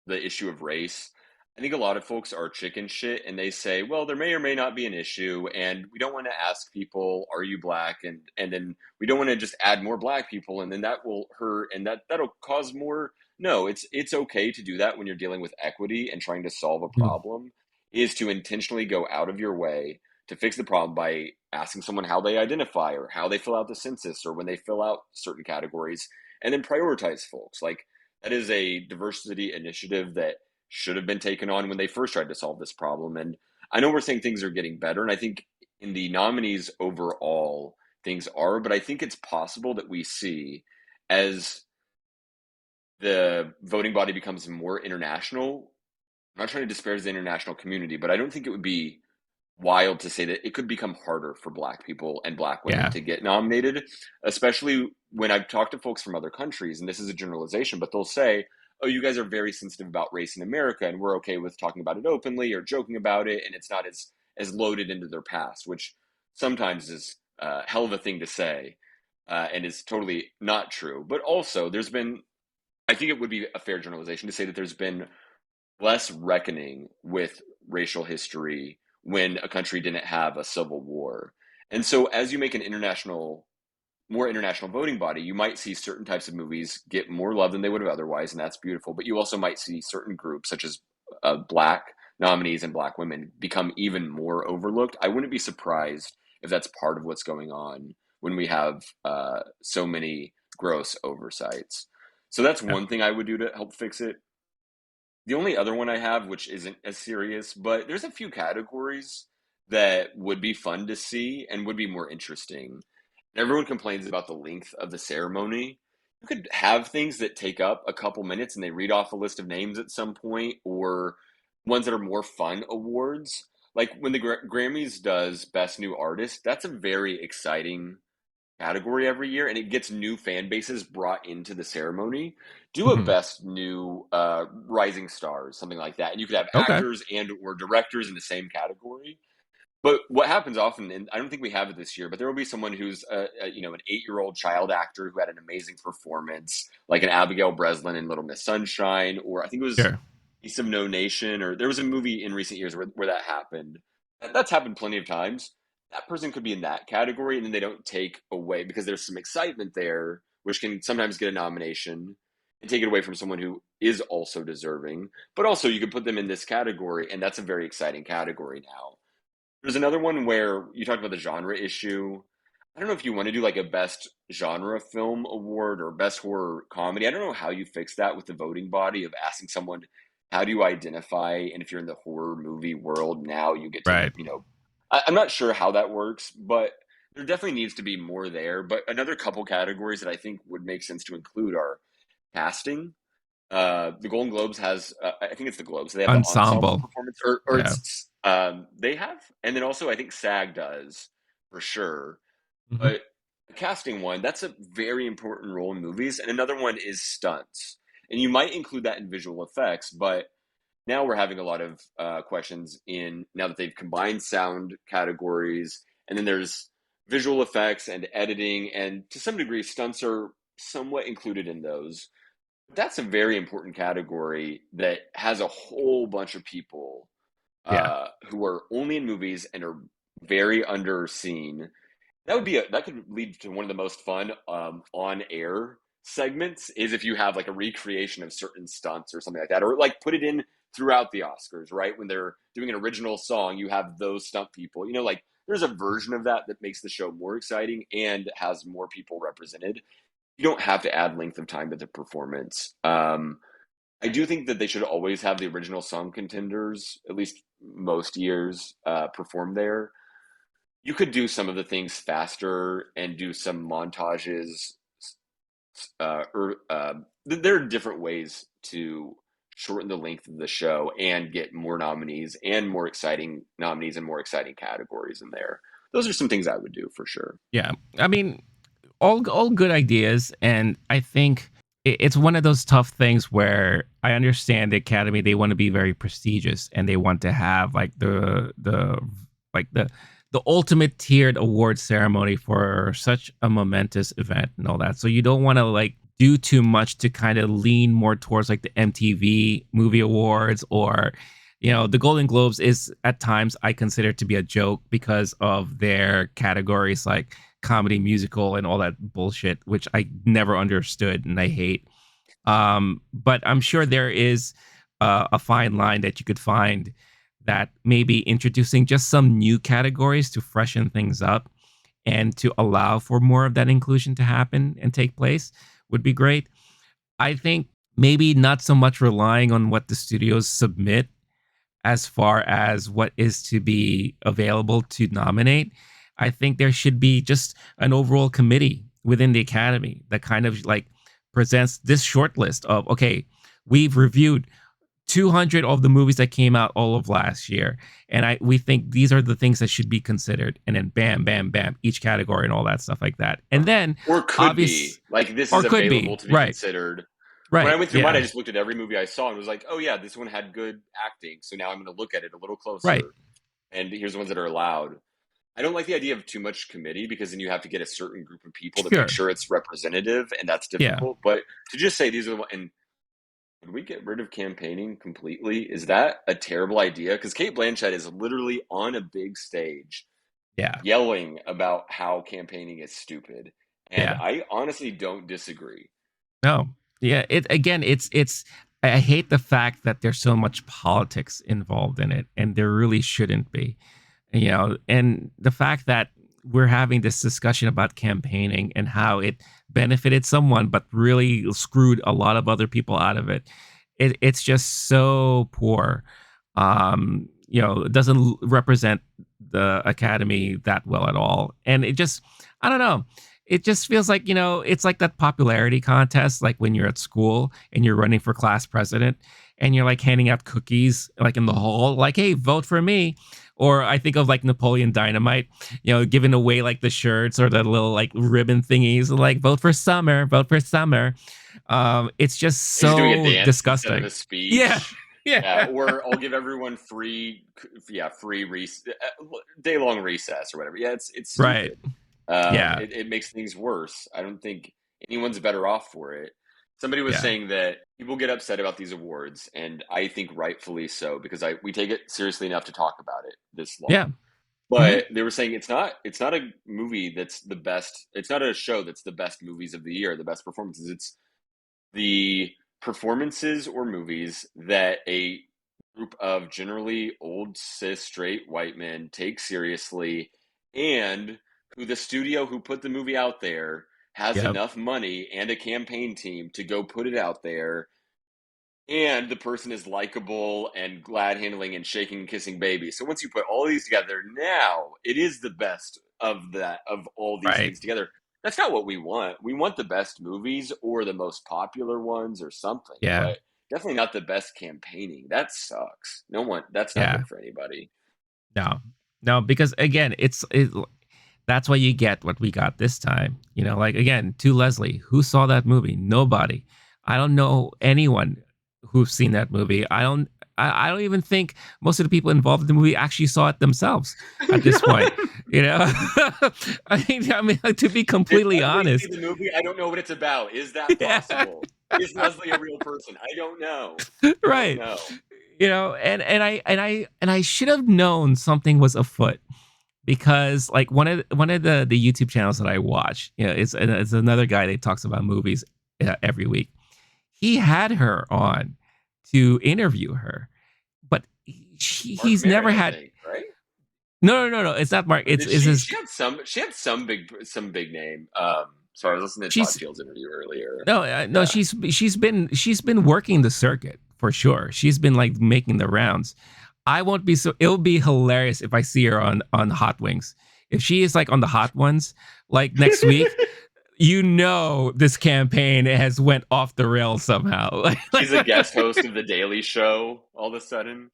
issue of race, I think a lot of folks are chicken shit and they say, well, there may or may not be an issue, and we don't want to ask people, are you black? And then we don't want to just add more black people, and then that will hurt, and that'll cause more. No, it's okay to do that when you're dealing with equity and trying to solve a Mhm. problem, is to intentionally go out of your way to fix the problem by asking someone how they identify or how they fill out the census or when they fill out certain categories, and then prioritize folks. Like, that is a diversity initiative that should have been taken on when they first tried to solve this problem. And I know we're saying things are getting better, and I think in the nominees overall, things are, but I think it's possible that we see, as the voting body becomes more international, I'm not trying to disparage the international community, but I don't think it would be wild to say that it could become harder for black people and black women Yeah. to get nominated, especially when I've talked to folks from other countries, and this is a generalization, but they'll say, oh, you guys are very sensitive about race in America, and we're okay with talking about it openly or joking about it, and it's not as loaded into their past, which sometimes is a hell of a thing to say, and is totally not true. But also, I think it would be a fair generalization to say that there's been less reckoning with racial history when a country didn't have a civil war. And so as you make more international voting body, you might see certain types of movies get more love than they would have otherwise, and that's beautiful. But you also might see certain groups, such as black nominees and black women, become even more overlooked. I wouldn't be surprised if that's part of what's going on when we have so many gross oversights. So that's Yeah. one thing I would do to help fix it. The only other one I have, which isn't as serious, but there's a few categories that would be fun to see and would be more interesting. Everyone complains about the length of the ceremony. You could have things that take up a couple minutes and they read off a list of names at some point, or ones that are more fun awards. Like when the Grammys does Best New Artist, that's a very exciting category every year, and it gets new fan bases brought into the ceremony. Do a Mhm. best new rising stars, something like that, and you could have Okay. actors and or directors in the same category. But what happens often, and I don't think we have it this year, but there will be someone who's an 8-year-old child actor who had an amazing performance, like an Abigail Breslin in Little Miss Sunshine, or I think it was Sure. Beast of No Nation, or there was a movie in recent years where that happened. That's happened plenty of times. That person could be in that category, and then they don't take away, because there's some excitement there, which can sometimes get a nomination, and take it away from someone who is also deserving. But also, you could put them in this category, and that's a very exciting category now. There's another one where you talked about the genre issue. I don't know if you want to do like a best genre film award or best horror comedy. I don't know how you fix that with the voting body of asking someone, how do you identify? And if you're in the horror movie world now, you get to, Right. I'm not sure how that works, but there definitely needs to be more there. But another couple categories that I think would make sense to include are casting. The Golden Globes has, I think it's the Globes. They have the ensemble Ensemble. performance, or Yeah. it's they have, and then also I think SAG does for sure. Mhm. But the casting one, that's a very important role in movies, and another one is stunts, and you might include that in visual effects. But now we're having a lot of questions in now that they've combined sound categories, and then there's visual effects and editing, and to some degree, stunts are somewhat included in those. That's a very important category that has a whole bunch of people Yeah. who are only in movies and are very underseen. That could lead to one of the most fun on air segments, is if you have like a recreation of certain stunts or something like that, or like put it in throughout the Oscars, right? When they're doing an original song, you have those stunt people. Like there's a version of that that makes the show more exciting and has more people represented. You don't have to add length of time to the performance. I do think that they should always have the original song contenders, at least most years, perform there. You could do some of the things faster and do some montages. There are different ways to shorten the length of the show and get more nominees and more exciting nominees and more exciting categories in there. Those are some things I would do for sure. Yeah. I mean, all good ideas, and I think it's one of those tough things where I understand the Academy, they want to be very prestigious and they want to have like like the ultimate tiered award ceremony for such a momentous event and all that. So you don't want to like do too much to kind of lean more towards like the MTV Movie Awards, or the Golden Globes is at times I consider to be a joke because of their categories like comedy, musical, and all that bullshit, which I never understood and I hate. But I'm sure there is a fine line that you could find that maybe introducing just some new categories to freshen things up and to allow for more of that inclusion to happen and take place would be great. I think maybe not so much relying on what the studios submit as far as what is to be available to nominate. I think there should be just an overall committee within the Academy that kind of like presents this short list of, okay, we've reviewed 200 of the movies that came out all of last year, and we think these are the things that should be considered, and then bam, bam, bam, each category and all that stuff like that. And then or could be like this or is could be, available to be right. considered. Right. When I went through yeah. mine, I just looked at every movie I saw and was like, oh yeah, this one had good acting, so now I'm going to look at it a little closer. Right. And here's the ones that are allowed. I don't like the idea of too much committee because then you have to get a certain group of people to make sure it's representative, and that's difficult. But to just say these are the ones, and would we get rid of campaigning completely? Is that a terrible idea? Because Cate Blanchett is literally on a big stage yelling about how campaigning is stupid. And I honestly don't disagree. No. Yeah. It's I hate the fact that there's so much politics involved in it, and there really shouldn't be. And the fact that we're having this discussion about campaigning and how it benefited someone but really screwed a lot of other people out of it. It's just so poor. It doesn't represent the Academy that well at all. And it just, I don't know. It just feels like, it's like that popularity contest, like when you're at school and you're running for class president and you're like handing out cookies like in the hall, like, hey, vote for me. Or I think of like Napoleon Dynamite, giving away like the shirts or the little like ribbon thingies, like vote for Summer, vote for Summer. It's just so disgusting. Instead of a speech. Yeah. Or I'll give everyone free day-long recess or whatever. Yeah, it's stupid. Right. It makes things worse. I don't think anyone's better off for it. Somebody was saying that people get upset about these awards, and I think rightfully so, because we take it seriously enough to talk about it this long. Yeah. But they were saying it's not a movie that's the best. It's not a show that's the best movies of the year, the best performances. It's the performances or movies that a group of generally old, cis, straight white men take seriously, and who the studio who put the movie out there has enough money and a campaign team to go put it out there, and the person is likable and glad handling and shaking and kissing babies. So once you put all these together, now it is the best of all these things together. That's not what we want. We want the best movies or the most popular ones or something. Yeah. But definitely not the best campaigning. That sucks. That's not good for anybody. No, because again, that's why you get what we got this time. Like again, to Leslie, who saw that movie? Nobody. I don't know anyone who's seen that movie. I don't even think most of the people involved in the movie actually saw it themselves at this point. I mean, to be completely honest, the movie, I don't know what it's about. Is that possible? Is Leslie a real person? I don't know. Right. And I should have known something was afoot. Because like one of the YouTube channels that I watch, it's another guy that talks about movies every week. He had her on to interview her, but he's never had. Right? No. It's not Mark. She had some big name. Sorry, I was listening to Todd Field's interview earlier. No. She's been working the circuit for sure. She's been like making the rounds. I won't be it'll be hilarious if I see her on Hot Wings. If she is like on the hot ones, like next week, this campaign has went off the rails somehow. She's a guest host of The Daily Show all of a sudden.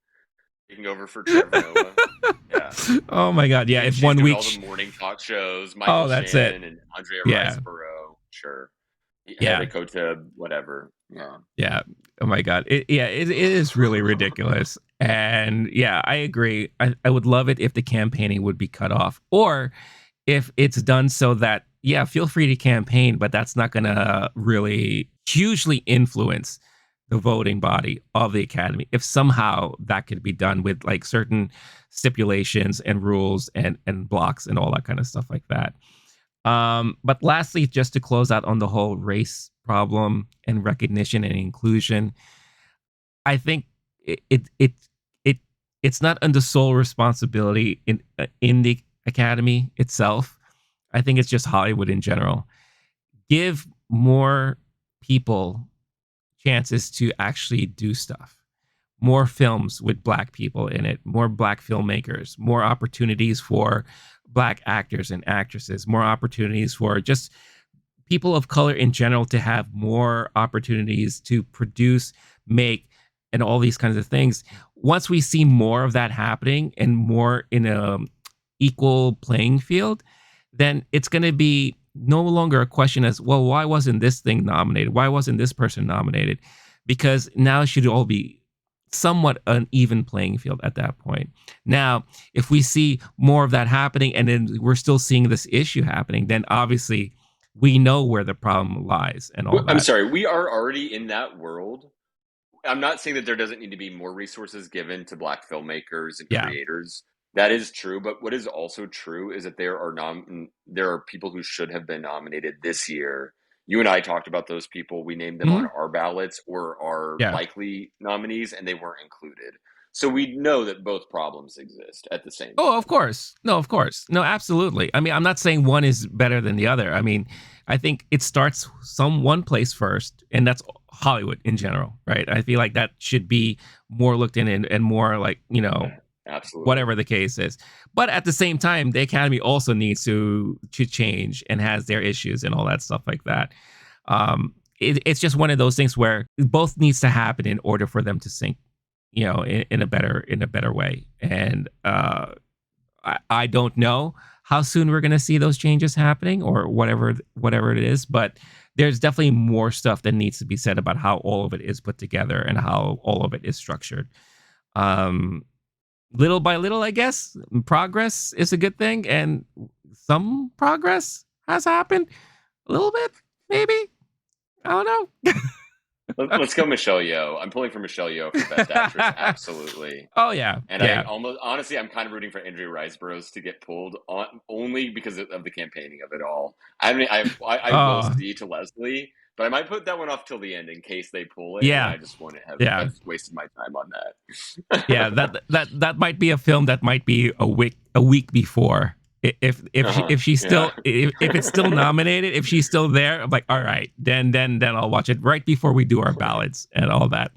taking over for Trevor Noah. Yeah. Oh my God. Yeah. And If she's 1 doing week. all the morning talk shows. Oh, Michael that's it. Shannon and Andrea Yeah. Riseborough. Sure. Yeah. Hedda Koteb, whatever. Yeah. Yeah. Oh my God. It is really ridiculous. And yeah, I agree. I would love it if the campaigning would be cut off, or if it's done so that, yeah, feel free to campaign, but that's not going to really hugely influence the voting body of the Academy. If somehow that could be done with like certain stipulations and rules and blocks and all that kind of stuff like that. But lastly, just to close out on the whole race problem and recognition and inclusion, I think it it's not under sole responsibility in the Academy itself. I think it's just Hollywood in general. Give more people chances to actually do stuff. More films with black people in it, more black filmmakers, more opportunities for black actors and actresses, more opportunities for just people of color in general to have more opportunities to produce, make, and all these kinds of things. Once we see more of that happening and more in a equal playing field, then it's going to be no longer a question as, well, why wasn't this thing nominated? Why wasn't this person nominated? Because now it should all be somewhat an even playing field at that point. Now, if we see more of that happening and then we're still seeing this issue happening, then obviously we know where the problem lies and all that. I'm sorry, we are already in that world. I'm not saying that there doesn't need to be more resources given to black filmmakers and creators. That is true, but what is also true is that there are people who should have been nominated this year. You and I talked about those people. We named them on our ballots or our likely nominees, and they weren't included. So we know that both problems exist at the same time. Oh, of course. No, of course. No, absolutely. I mean, I'm not saying one is better than the other. I mean, I think it starts one place first, and that's Hollywood in general, right? I feel like that should be more looked in and more like, absolutely, whatever the case is. But at the same time, the Academy also needs to change and has their issues and all that stuff like that. It's just one of those things where both needs to happen in order for them to sync, in a better way. And I don't know how soon we're going to see those changes happening or whatever it is, but there's definitely more stuff that needs to be said about how all of it is put together and how all of it is structured. Little by little, I guess, progress is a good thing, and some progress has happened. A little bit, maybe. I don't know. Let's go Michelle Yeoh. I'm pulling for Michelle Yeoh for Best Actress. Absolutely. Oh, yeah. And I honestly, I'm kind of rooting for Andrea Riseborough to get pulled on only because of the campaigning of it all. I mean, I will see to Leslie, but I might put that one off till the end in case they pull it. Yeah. And I just want to have wasted my time on that. Yeah, that might be a film that might be a week before. If she's still if it's still nominated, if she's still there, I'm like, all right, then I'll watch it right before we do our ballots and all that.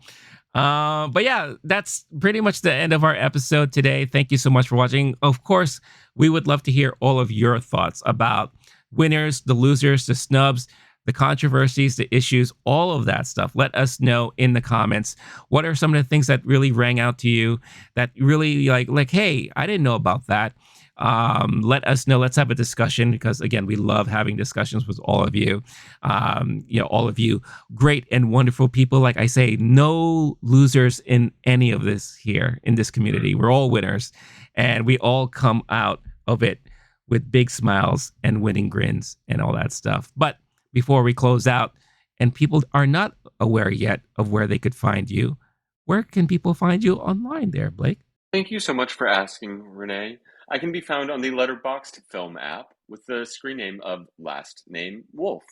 But yeah, that's pretty much the end of our episode today. Thank you so much for watching. Of course, we would love to hear all of your thoughts about winners, the losers, the snubs, the controversies, the issues, all of that stuff. Let us know in the comments. What are some of the things that really rang out to you that really like, hey, I didn't know about that. Let us know. Let's have a discussion because again, we love having discussions with all of you. All of you great and wonderful people. Like I say, no losers in any of this here in this community. We're all winners and we all come out of it with big smiles and winning grins and all that stuff. But before we close out and people are not aware yet of where they could find you, where can people find you online there, Blake? Thank you so much for asking, Renee. I can be found on the Letterboxd film app with the screen name of Last Name Wolf.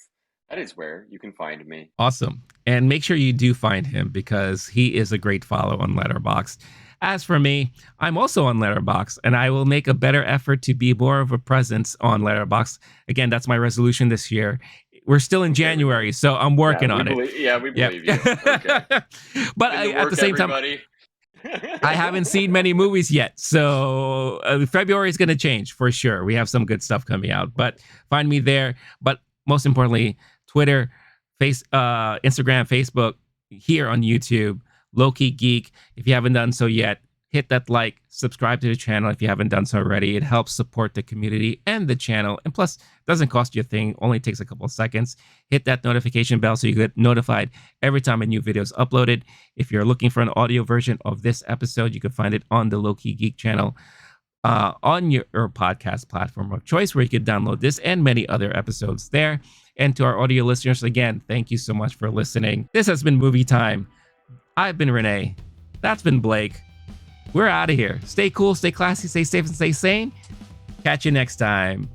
That is where you can find me. Awesome. And make sure you do find him because he is a great follow on Letterboxd. As for me, I'm also on Letterboxd, and I will make a better effort to be more of a presence on Letterboxd. Again, that's my resolution this year. We're still in January, so I'm working on it. We believe you. Okay. But at the same time, I haven't seen many movies yet, so February is going to change for sure. We have some good stuff coming out, but find me there. But most importantly, Twitter, Instagram, Facebook, here on YouTube, Low Key Geek. If you haven't done so yet, hit that like, subscribe to the channel if you haven't done so already. It helps support the community and the channel. And plus, it doesn't cost you a thing, only takes a couple of seconds. Hit that notification bell so you get notified every time a new video is uploaded. If you're looking for an audio version of this episode, you can find it on the Low Key Geek channel on your podcast platform of choice, where you can download this and many other episodes there. And to our audio listeners, again, thank you so much for listening. This has been Movie Time. I've been Renee. That's been Blake. We're out of here. Stay cool, stay classy, stay safe, and stay sane. Catch you next time.